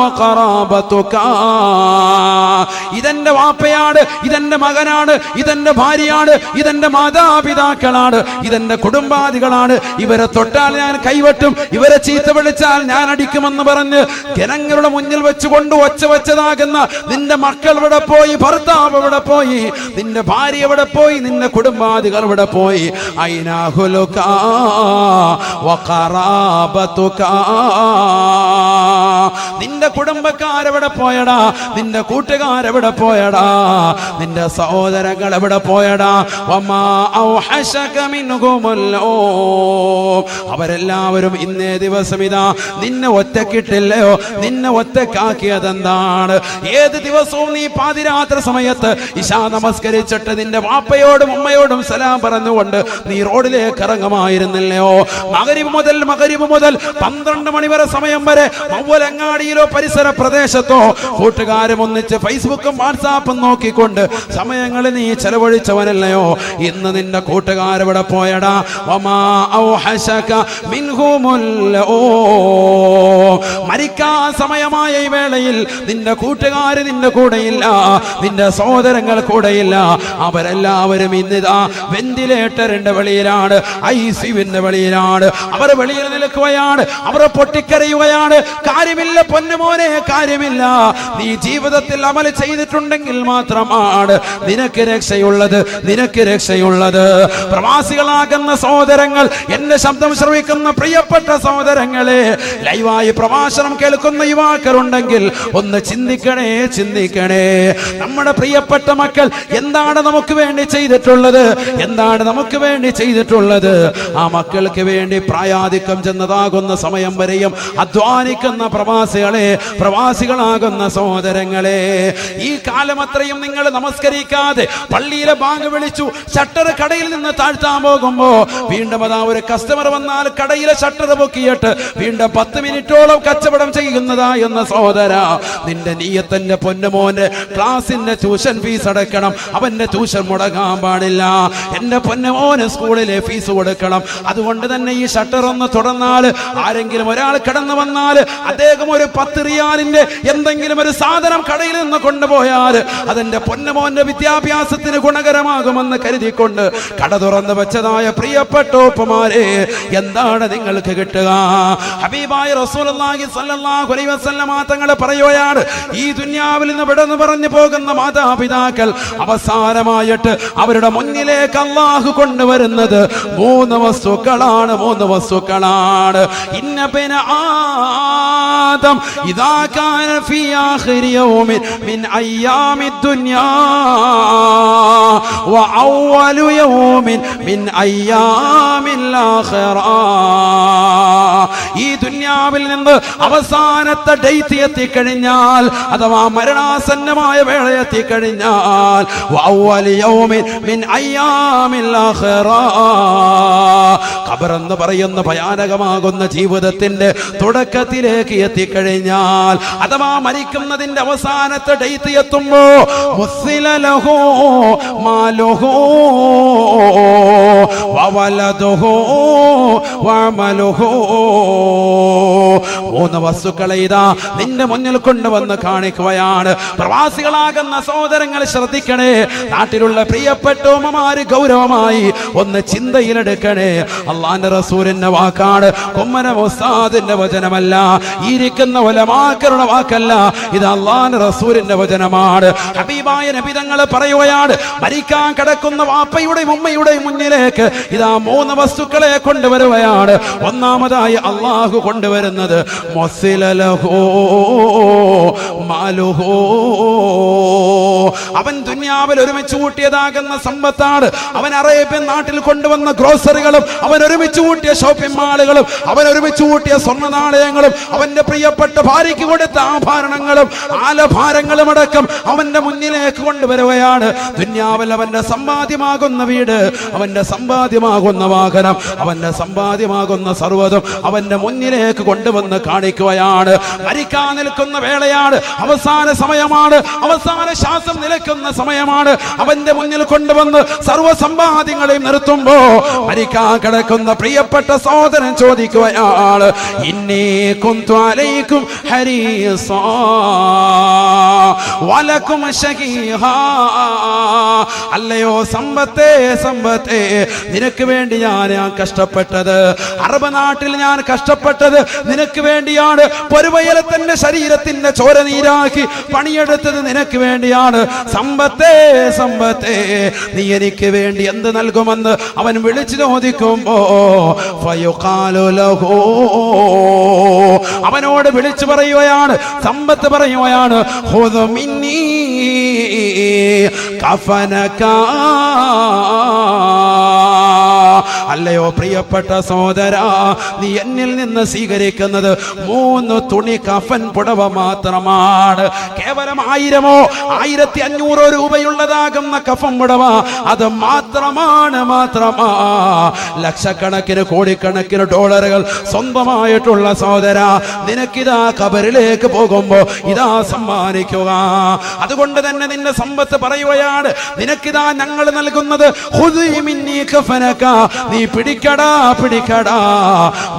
വഖറാബതുക. ഇതെന്റെ വാപ്പയാണ്, ഇതെന്റെ മകനാണ്, ഇതെന്റെ ഭാര്യയാണ്, ഇതെന്റെ മാതാപിതാക്കളാണ്, ഇതെന്റെ കുടുംബാദികളാണ്. ഇവരെ തൊട്ടാൽ ഞാൻ കൈവെട്ടും, ഇവരെ ചീത്ത വിളിച്ചാൽ ഞാൻ അടിക്കുമെന്ന് പറഞ്ഞ് ജനങ്ങളുടെ മുന്നിൽ വെച്ചുകൊണ്ട് ഒച്ച വെച്ചതാകുന്ന നിന്റെ മക്കൾ എവിടെ പോയി? ഭർത്താവ് എവിടെ പോയി? നിന്റെ ഭാര്യ എവിടെ പോയി? നിന്റെ കുടുംബാദികൾ എവിടെ പോയി? ഐനാഹുലുക വഖറാബതുക. നിന്റെ കുടുംബക്കാരെവിടെ പോയടാ? നിന്റെ കൂട്ടുകാരെവിടെ പോയടാ? നിന്റെ സഹോദരങ്ങൾ എവിടെ പോയടാ? വമാ ഔഹശക മിൻഹുമുല്ലോ, അവരെല്ലാവരും ഇന്നേ ദിവസം ഇതാ നിന്നെ ഒറ്റക്കിട്ടില്ലയോ? നിന്നെ ഒറ്റക്കാക്കിയതെന്താണ്? ഏത് ദിവസവും നീ പാതിരാത്രി സമയത്ത് ഇശാ നമസ്കരിച്ചിട്ട് നിന്റെ വാപ്പയോടും ഉമ്മയോടും സലാം പറഞ്ഞുകൊണ്ട് നീ റോഡിലേക്ക് ഇറങ്ങുമായിരുന്നില്ലയോ? മഗ്‌രിബ് മുതൽ 12 മണി വരെ സമയം വരെ മൗലങ്ങാടിയിലോ പരിസര പ്രദേശത്തോ കൂട്ടുകാരും ഒന്നിച്ച് ഫേസ്ബുക്കും വാട്സാപ്പും നോക്കിക്കൊണ്ട് സമയങ്ങളിൽ നീ ചെലവഴിച്ചവനല്ലയോ? ഇന്ന് നിന്റെ കൂട്ടുകാരെവിടെ പോയടാ? വമാ ഔഹശക മിൻഹുമുല്ലോ, മരിക്കാൻ സമയമായ ഈ വേളയിൽ നിന്റെ കൂട്ടുകാര് നിന്റെ കൂടെയില്ല, നിന്റെ സഹോദരങ്ങൾ കൂടെയില്ല. അവരെല്ലാവരും ഇന്നിതാ വെന്റിലേറ്ററിന്റെ വെളിയിലാണ്, ICUവിന്റെ വെളിയിലാണ്. അവർ വെളിയിൽ നിൽക്കുകയാണ്, അവർ പൊട്ടിക്കരയുകയാണ്. കാര്യമില്ല പൊന്നുമോനെ, കാര്യമില്ല. നീ ജീവിതത്തിൽ അമൽ ചെയ്തിട്ടുണ്ടെങ്കിൽ മാത്രമാണ് നിനക്ക് രക്ഷയുള്ളത്, നിനക്ക് രക്ഷയുള്ളത്. പ്രവാസികളാകുന്ന സഹോദരങ്ങൾ, എന്റെ ശബ്ദം ശ്രവിക്കുന്ന പ്രിയപ്പെട്ട സഹോദരങ്ങളെ, ലൈവായി പ്രഭാഷണം കേൾക്കുന്ന യുവാക്കളുണ്ടെങ്കിൽ ഒന്ന് ചിന്തിക്കണേ, ചിന്തിക്കണേ. നമ്മുടെ പ്രിയപ്പെട്ട മക്കൾ എന്താണ് നമുക്ക് വേണ്ടി ചെയ്തിട്ടുള്ളത്? എന്താണ് നമുക്ക് വേണ്ടി ചെയ്തിട്ടുള്ളത്? ആ മക്കൾക്ക് വേണ്ടി പ്രായാധിക്യം ചെന്നതാകുന്ന സമയം വരെയും അധ്വാനിക്കുന്ന പ്രവാസികളെ, പ്രവാസികളാകുന്ന സഹോദരങ്ങളെ, ഈ കാലം അത്രയും നിങ്ങൾ നമസ്കരിക്കാതെ പള്ളിയിലെ ബാങ്ക് വിളിച്ചു ഷട്ടർ കടയിൽ നിന്ന് താഴ്ത്താൻ പോകുമ്പോ വീണ്ടും അതാ ഒരു കസ്റ്റമർ വന്നാൽ കടയിലെ ഷട്ടർ പൊക്കിയിട്ട് വീണ്ടും 10 മിനിറ്റോളം കച്ചവടം ചെയ്യുന്നതാ എന്ന സഹോദര, നിന്റെ നീയത്തിന്റെ പൊന്നുമോന്റെ ക്ലാസിന്റെ ട്യൂഷൻ ഫീസ് അടക്കണം, അവന്റെ ട്യൂഷൻ മുടങ്ങാൻ പാടില്ല. എന്റെ പൊന്നുമോന് സ്കൂളിലെ ഫീസ് കൊടുക്കണം. അതുകൊണ്ട് തന്നെ ഈ ഷട്ടർ ഒന്ന് തുറന്നാൽ ആരെങ്കിലും ഒരാൾ കടന്നു വന്നാൽ അദ്ദേഹം ഒരു 10 റിയാലിന്റെ എന്തെങ്കിലും ഒരു സാധനം കടയിൽ നിന്ന് കൊണ്ടുപോയാൽ അതെന്റെ പൊന്നുമോന്റെ വിദ്യാഭ്യാസത്തിന് ഗുണകരമാകുമെന്ന് കരുതിക്കൊണ്ട് കട തുറന്നു വെച്ചതായ പ്രിയപ്പെട്ട ഉപ്പമാരെ, എന്താണ് നിങ്ങൾക്ക് കിട്ടുക? ഹബീബായ റസൂലുള്ളാഹി സ്വല്ലല്ലാഹു അലൈഹി വസല്ലമ തങ്ങൾ പറയുകയാണ്, ഈ ദുനിയാവിൽ നിന്ന് വിടന്നു പറഞ്ഞു പോകുന്ന മാതാപിതാക്കൾ അവസാനമായിട്ട് അവരുടെ മുന്നിലേക്ക് അല്ലാഹു കൊണ്ടുവരുന്നത് 3 വസ്തുക്കളാണ്, 3 വസ്തുക്കളാണ്. ഇന്ന ബിന ആദം ഇദാ കാന ഫീ ആഖിരി യൗമിൻ മിൻ അയ്യാമി ദുനിയാ വ അവ്വലു യൗമിൻ മിൻ അയ്യാമിൽ ആഖിറ. ഈ ദുനിയാവിൽ നിന്ന് അവസാനത്തെ ഡേറ്റ് എത്തിക്കഴിഞ്ഞാൽ, അഥവാ മരണാസന്നമായ വേള എത്തിക്കഴിഞ്ഞാൽ, വഅവ്വലു യൗമിൻ മിൻ അയ്യാമിൽ ആഖിറ, ഖബർ എന്ന് പറയുന്ന ഭയാനകമാകുന്ന ജീവിതത്തിന്റെ തുടക്കത്തിലേക്ക് എത്തിക്കഴിഞ്ഞാൽ, അഥവാ മരിക്കുന്നതിന്റെ അവസാനത്തെ ഡേറ്റ് എത്തുമ്പോ മുസ്സില ലഹു മാലുഹു വവലദുഹു വഅമലുഹു, 3 വസ്തുക്കളെ ഇതാ നിന്റെ മുന്നിൽ കൊണ്ടുവന്ന് കാണിക്കുകയാണ്. പ്രവാസികളാകുന്ന സഹോദരങ്ങൾ ശ്രദ്ധിക്കണേ. നാട്ടിലുള്ള പ്രിയപ്പെട്ട ഉമ്മമാര് ഗൗരവമായി ഒന്ന് ചിന്തയിലെടുക്കണേ. അള്ളാന്റെ റസൂലിന്റെ വാക്കാണ്, കൊമ്മന ഉസ്താദിന്റെ വചനമല്ല, ഇരിക്കുന്ന ഉലമാക്കളുടെ വാക്കല്ല, ഇത് അള്ളാന്റെ റസൂലിന്റെ വചനമാണ്. ഹബീബായ നബി തങ്ങൾ പറയുകയാണ്, മരിക്കാൻ കിടക്കുന്ന വാപ്പയുടെയും ഉമ്മയുടെയും മുന്നിലേക്ക് ഇതാ 3 വസ്തുക്കളെ കൊണ്ടുവരുകയാണ്. ഒന്നാമതായി അള്ളാഹു കൊണ്ടുവരുന്നത് അവൻ ദുനിയാവിൽ ഒരുമിച്ച് കൂട്ടിയതാകുന്ന സമ്പത്താണ്. അവൻ അറേബ്യൻ നാട്ടിൽ കൊണ്ടുവന്ന ഗ്രോസറികളും, അവൻ ഒരുമിച്ച് കൂട്ടിയ ഷോപ്പിംഗ് മാളുകളും, അവൻ ഒരുമിച്ച് കൂട്ടിയ സ്വർണ്ണ നാണയങ്ങളും, അവന്റെ പ്രിയപ്പെട്ട ഭാര്യയ്ക്ക് കൊടുത്ത ആഭരണങ്ങളും ആലഭാരങ്ങളും അടക്കം അവന്റെ മുന്നിലേക്ക് കൊണ്ടുവരുകയാണ്. ദുനിയാവിൽ അവന്റെ സമ്പാദ്യമാകുന്ന വീട്, അവന്റെ സമ്പാദ്യമാകുന്ന വാഹനം, അവന്റെ സമ്പാദ്യമാകുന്ന സർവ്വതും അവന്റെ മുന്നിലേക്ക് കൊണ്ടുവന്ന് കാണിക്കുകയാണ്. മരിക്കാൻ നിൽക്കുന്ന വേളയാണ്, അവസാന സമയമാണ്, അവസാന ശ്വാസം നിലയ്ക്കുന്ന സമയമാണ്. അവന്റെ മുന്നിൽ കൊണ്ടുവന്ന് സർവ്വ സമ്പാദ്യങ്ങളെയും നിർത്തുമ്പോ മരിക്കാൻ കിടക്കുന്ന പ്രിയപ്പെട്ട സഹോദരൻ ചോദിക്കുകയാണ്, ഇന്നി കുന്തു അലൈക്കും ഹരീസാ വലകും ശകീഹാ. അല്ലയോ സമ്പത്തേ, സമ്പത്തേ, നിനക്ക് വേണ്ടി ഞാൻ കഷ്ടപ്പെട്ടത്, അറബ് നാട്ടിൽ ഞാൻ കഷ്ടപ്പെട്ടത് നിനക്ക് വേണ്ടിയാണ്. പൊരുവയലത്തിന്റെ ശരീരത്തിന്റെ ചോര നീരാക്കി പണിയെടുത്തത് നിനക്ക് വേണ്ടിയാണ്. സമ്പത്തേ, സമ്പത്തേ, നീ എനിക്ക് വേണ്ടി എന്ത് നൽകുമെന്ന് അവൻ വിളിച്ചു ചോദിക്കുമ്പോ ഫയുഖാലു ലഹു, അവനോട് വിളിച്ചു പറയുകയാണ്, സമ്പത്ത് പറയുകയാണ്, ഖുദ് മിന്നീ കഫനക. അല്ലയോ പ്രിയപ്പെട്ട സഹോദരാ, നീ എന്നിൽ നിന്ന് സ്വീകരിക്കുന്നത് 3 തുണി കഫൻ പുടവ മാത്രമാണ്. കേവലം 1000 1500 രൂപയുള്ളതാകുന്ന കഫൻ പുടവ അത് മാത്രമാണ്. ലക്ഷക്കണക്കിന് കോടിക്കണക്കിന് ഡോളറുകൾ സ്വന്തമായിട്ടുള്ള സഹോദരാ, നിനക്കിതാ ഖബറിലേക്ക് പോകുമ്പോ ഇതാ സമ്മാനിക്കുക. അതുകൊണ്ട് തന്നെ നിന്റെ സമ്പത്ത് പറയുകയാണ്, നിനക്കിതാ ഞങ്ങൾ നൽകുന്നത് ഖുദി മിന്നീ കഫനക, നീ പിടിക്കടാ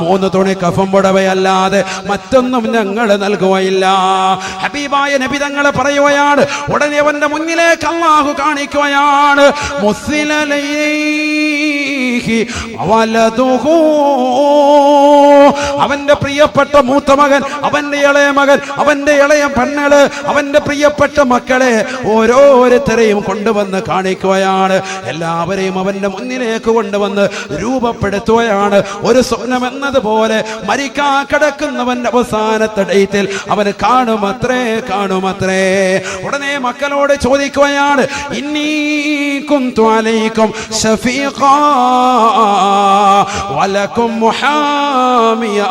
3 തുണി കഫൻ പുടവയല്ലാതെ മറ്റൊന്നും ഞങ്ങൾ നൽകുകയില്ല. ഹബീബായ നബി തങ്ങളെ പറയുകയാണ്. ഉടനെ അവന്റെ മുന്നിലേക്ക് അല്ലാഹു കാണിക്കുകയാണ്, മുസ്ലിലൈഹി വലദുഹു, അവന്റെ പ്രിയപ്പെട്ട മൂത്ത മകൻ, അവന്റെ ഇളയ മകൻ, അവന്റെ ഇളയ പെണ്ണുകള്, അവന്റെ പ്രിയപ്പെട്ട മക്കളെ ഓരോരുത്തരെയും കൊണ്ടുവന്ന് കാണിക്കുകയാണ്. എല്ലാവരെയും അവന്റെ മുന്നിലേക്ക് കൊണ്ടുവന്ന് രൂപപ്പെടുത്തുകയാണ്. ഒരു സ്വപ്നം എന്നതുപോലെ മരിക്കാ കിടക്കുന്നവന്റെ അവസാനത്തെ ഡേറ്റിൽ അവന് കാണുമത്രേ. ഉടനെ മക്കളോട് ചോദിക്കുകയാണ്, ഇന്നീ കുന്തു അലൈക്കും ശഫീഖാ വലകും മുഹാമിയാ.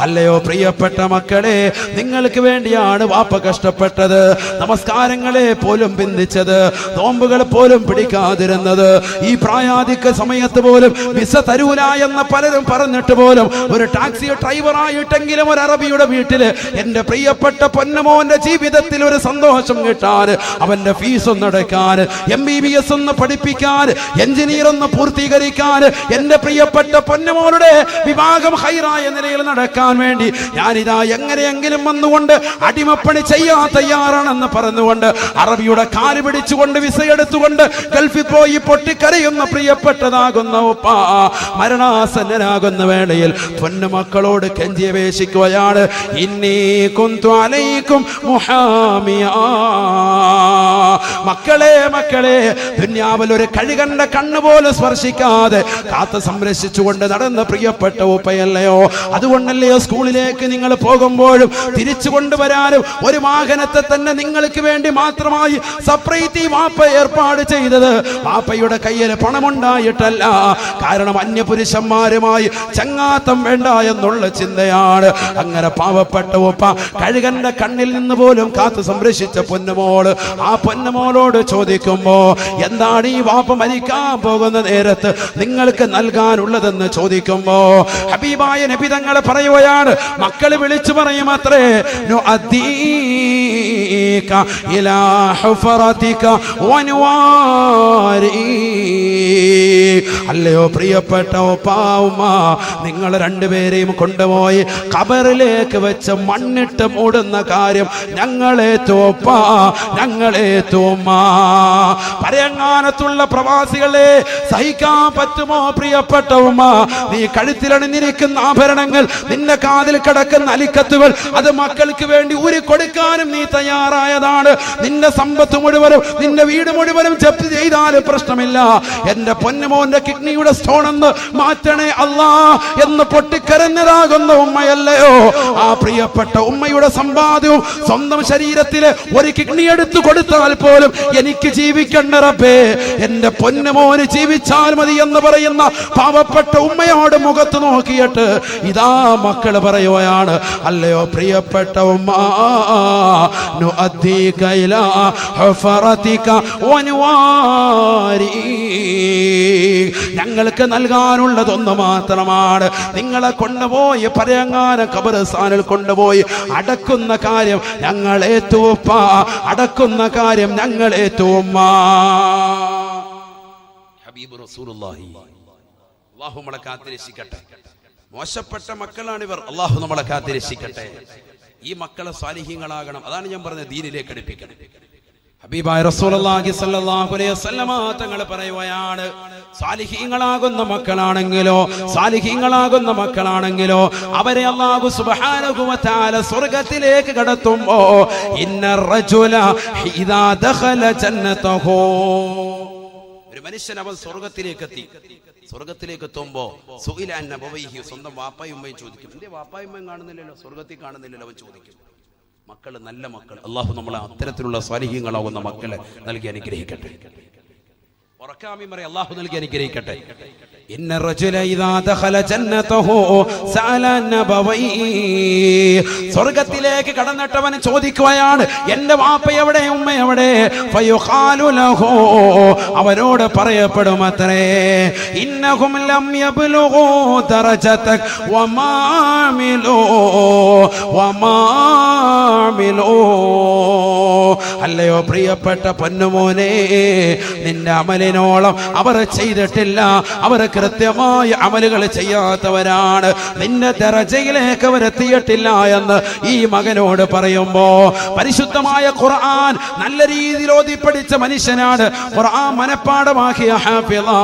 അല്ലയോ പ്രിയപ്പെട്ട മക്കളെ, നിങ്ങൾക്ക് വേണ്ടിയാണ് വാപ്പ കഷ്ടപ്പെട്ടത്, നമസ്കാരങ്ങളെ പോലും ബന്ധിച്ചത്, നോമ്പുകൾ പോലും പിടിക്കാതിരുന്നത്, ഈ പ്രായാധിക സമയത്ത് പോലും വിസ തരൂല എന്ന് പലരും പറഞ്ഞിട്ട് പോലും ഒരു ടാക്സി ഡ്രൈവറായിട്ടെങ്കിലും ഒരു അറബിയുടെ വീട്ടില് എന്റെ പ്രിയപ്പെട്ട പൊന്നമോന്റെ ജീവിതത്തിൽ ഒരു സന്തോഷം കിട്ടാൻ, അവന്റെ ഫീസ് ഒന്ന് അടയ്ക്കാൻ, MBBS ഒന്ന് പഠിപ്പിക്കാൻ, എഞ്ചിനീയർ ഒന്ന് പൂർത്തീകരിക്കാൻ, എന്റെ പ്രിയപ്പെട്ട പൊന്നമോളുടെ വിവാഹം ഹൈറായ നിലയിൽ നടക്കാൻ വേണ്ടി ഞാനിതാ എങ്ങനെയെങ്കിലും വന്നുകൊണ്ട് അടിമപ്പണി ചെയ്യാൻ തയ്യാറാണെന്ന് പറഞ്ഞുകൊണ്ട് അറബിയുടെ കാല് പിടിച്ചുകൊണ്ട് വിസ എടുത്തുകൊണ്ട് ഗൾഫിൽ പോയി പൊട്ടിക്കരയുന്ന പ്രിയപ്പെട്ടതാകുന്ന ഉപ്പ മരണാസന്നനാകുന്ന വേളയിൽ പൊന്നുമക്കളോട് കെഞ്ചി അപേക്ഷിക്കുകയാണ്, ഇന്നീ കുന്തു അലൈക്കും മുഹാമിയാ. മക്കളെ, ദുനിയാവിൽ ഒരു കഴുകന്റെ കണ്ണുപോലെ സ്പർശിക്കാതെ കാത്ത് സംരക്ഷിച്ചുകൊണ്ട് നടന്ന പ്രിയപ്പെട്ട ഉപ്പയല്ലയോ. അതുകൊണ്ടല്ലയോ സ്കൂളിലേക്ക് നിങ്ങൾ പോകുമ്പോഴും തിരിച്ചു കൊണ്ടുവരാനും ഒരു വാഹനത്തെ തന്നെ നിങ്ങൾക്ക് വേണ്ടി മാത്രമായി സെപ്പറേറ്റ് ഈ വാപ്പ ഏർപ്പാട് ചെയ്തത്. വാപ്പയുടെ കയ്യിൽ പണമുണ്ടായിട്ടല്ല, കാരണം അന്യപുരുഷന്മാരുമായി ചങ്ങാത്തം വേണ്ട എന്നുള്ള ചിന്തയാണ്. അങ്ങനെ പാവപ്പെട്ട ഉപ്പ കഴുകന്റെ കണ്ണിൽ നിന്ന് പോലും കാത്തു സംരക്ഷിച്ച പൊന്നുമോള് ആ പൊന്നുമോളോട് ചോദിക്കുമ്പോ, എന്താണ് ഈ വാപ്പ മരിക്കാൻ പോകുന്ന നേരത്ത് നിങ്ങൾക്ക് നൽകാനുള്ളതെന്ന് ചോദിക്കുമ്പോ ഹബീബായ നബി തങ്ങൾ പറയുകയാണ്, മക്കള് വിളിച്ചു പറയും അത്രേ, നുഅദ്ദീക ഇലാ ഹുഫറതിക വനുവാരി. അല്ലയോ പ്രിയപ്പെട്ട ഉമ്മ, നിങ്ങൾ രണ്ടുപേരെയും കൊണ്ടുപോയി ഖബറിലേക്ക് വെച്ച് മണ്ണിട്ട് മൂടുന്ന കാര്യം ഞങ്ങളെ തോമ്മ. പരങ്ങാനത്തുള്ള പ്രവാസികളെ സഹിക്കാൻ പറ്റുമോ പ്രിയപ്പെട്ട ഉമ്മ? നീ കഴുത്തിലണിഞ്ഞിരിക്കുന്ന ആഭരണങ്ങൾ, നിന്റെ കാതിൽ കിടക്കുന്ന അലിക്കത്തുകൾ, അത് മക്കൾക്ക് വേണ്ടി ഊരി കൊടുക്കാനും നീ തയ്യാറായതാണ്. നിന്റെ സമ്പത്ത് മുഴുവനും നിന്റെ വീട് മുഴുവനും ജപ്തി ചെയ്താലും പ്രശ്നമില്ല, എന്റെ പൊന്നുമോന്റെ കിഡ്നിയുടെ സ്റ്റോൺ എന്ന് മാറ്റണേ അല്ലാ എന്ന് പൊട്ടിക്കരഞ്ഞതാകുന്ന ഉമ്മയല്ലയോ. ആ പ്രിയപ്പെട്ട ഉമ്മയുടെ സമ്പാദ്യവും സ്വന്തം ശരീരത്തിലെ ഒരു കിഡ്നി എടുത്തു കൊടുത്താൽ പോലും എനിക്ക് ജീവിക്കണ്ട റബ്ബേ, എന്റെ പൊന്നുമോന് ജീവിച്ചാൽ മതി എന്ന് പറയുന്ന പാവപ്പെട്ട ഉമ്മയോട് മുഖത്ത് നോക്കിയിട്ട് ഇതാ മക്കൾ പറയുകയാണ്, അല്ലയോ പ്രിയപ്പെട്ട ഉമ്മ, നുഅദ്ദീക ഇലാ ഹുഫറതിക വനുവാരി. ഞങ്ങൾക്ക് നൽകാനുള്ളതൊന്നു മാത്രമാണ്. നിങ്ങളെ കൊണ്ടുപോയി പരങ്ങാനം ഖബർസ്ഥാനിൽ കൊണ്ടുപോയി അടക്കുന്ന കാര്യം ഞങ്ങളെ തൂപ്പ, അടക്കുന്ന കാര്യം ഞങ്ങളെ തൂമ്മ. ഹബീബ് റസൂലുള്ളാഹി അല്ലാഹു നമ്മളെ കാത്തിരക്ഷിക്കട്ടെ. മോശപ്പെട്ട മക്കളാണിവർ, അല്ലാഹു നമ്മളെ കാത്തിരക്ഷിക്കട്ടെ. ഈ മക്കളെ സ്വാലിഹീങ്ങളാകണം. അതാണ് ഞാൻ പറഞ്ഞത്, ദീനിലേക്ക് അടുപ്പിക്കണം. ഹബീബായ റസൂലുള്ളാഹി സ്വല്ലല്ലാഹു അലൈഹി വസല്ലമ തങ്ങൾ പറയുകയാണ്, സാലിഹീങ്ങളാകുന്ന മക്കളാണെങ്കിലോ അവരെ അല്ലാഹു സുബ്ഹാനഹു വ തആല സ്വർഗ്ഗത്തിലേക്ക് കടത്തുമ്പോ ഇന്നർ റജുല ഇദാ ദഖല ജന്നതഹു, ഒരു മനുഷ്യൻ അവൻ സ്വർഗ്ഗത്തിലേക്ക് എത്തുമ്പോ സുഇല അൻ നബവൈഹി, സ്വന്തം വാപ്പായും ഉമ്മയും ചോദിക്കും, എന്റെ വാപ്പായും ഉമ്മയും കാണുന്നില്ലല്ലോ, സ്വർഗ്ഗത്തിൽ കാണുന്നില്ലല്ലോ. അവൻ ചോദിക്കും. മക്കള് നല്ല മക്കൾ, അള്ളാഹു നമ്മളെ അത്തരത്തിലുള്ള സ്വാലിഹീങ്ങളാവുന്ന മക്കളെ നൽകി അനുഗ്രഹിക്കട്ടെ. ഉറക്കാമി പറയും, അള്ളാഹു നൽകി അനുഗ്രഹിക്കട്ടെ. ഇന്ന റജുല ഇദാ ദഖല ജന്നതഹു സഅല നബവൈഹി, സ്വർഗ്ഗത്തിലേക്ക് കടന്നിട്ടവൻ ചോദിക്കുകയാണ്, എന്റെ വാപ്പ എവിടെ, ഉമ്മ എവിടെ? ഫയുഖാലു ലഹു, അവരോട് പറയപ്പെടുമത്രേ, ഇന്നഹും ലം യബ്ലുഗു ദറജതക വമാമിലു അല്ലയോ പ്രിയപ്പെട്ട പൊന്നുമോനെ, നിന്റെ അമലിനോളം അവർ ചെയ്തിട്ടില്ല, അവർ കൃത്യമായ അമലുകൾ ചെയ്യാത്തവരാണ്, നിന്റെ ദറജയിലേക്ക് അവർ എത്തിയിട്ടില്ല എന്ന് ഈ മകനോട് പറയുമ്പോ, പരിശുദ്ധമായ ഖുർആൻ നല്ല രീതിയിൽ ഓതി പഠിച്ച മനുഷ്യനാണ്, ഖുർആൻ മനപ്പാഠമാക്കിയ ഹാഫിളാ,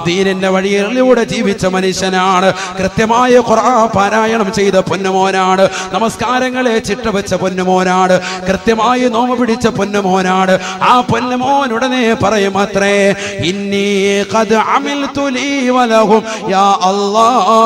ദീനിന്റെ വഴിയിലൂടെ ജീവിച്ച മനുഷ്യനാണ്, കൃത്യമായ ഖുർആൻ പാരായണം ചെയ്ത പൊന്നുമോനാണ്, നമസ്കാരങ്ങളെ ചിട്ടവെച്ച പൊന്നുമോനാണ്, കൃത്യമായി നോമ്പ് പിടിച്ച പൊന്നുമോനാണ്. ആ പൊന്നുമോൻ ഉടനെ പറയും അത്രേ, ഇന്നി ഖദ് അമിൽതു ലീ വലഹും യാ അല്ലാഹ്.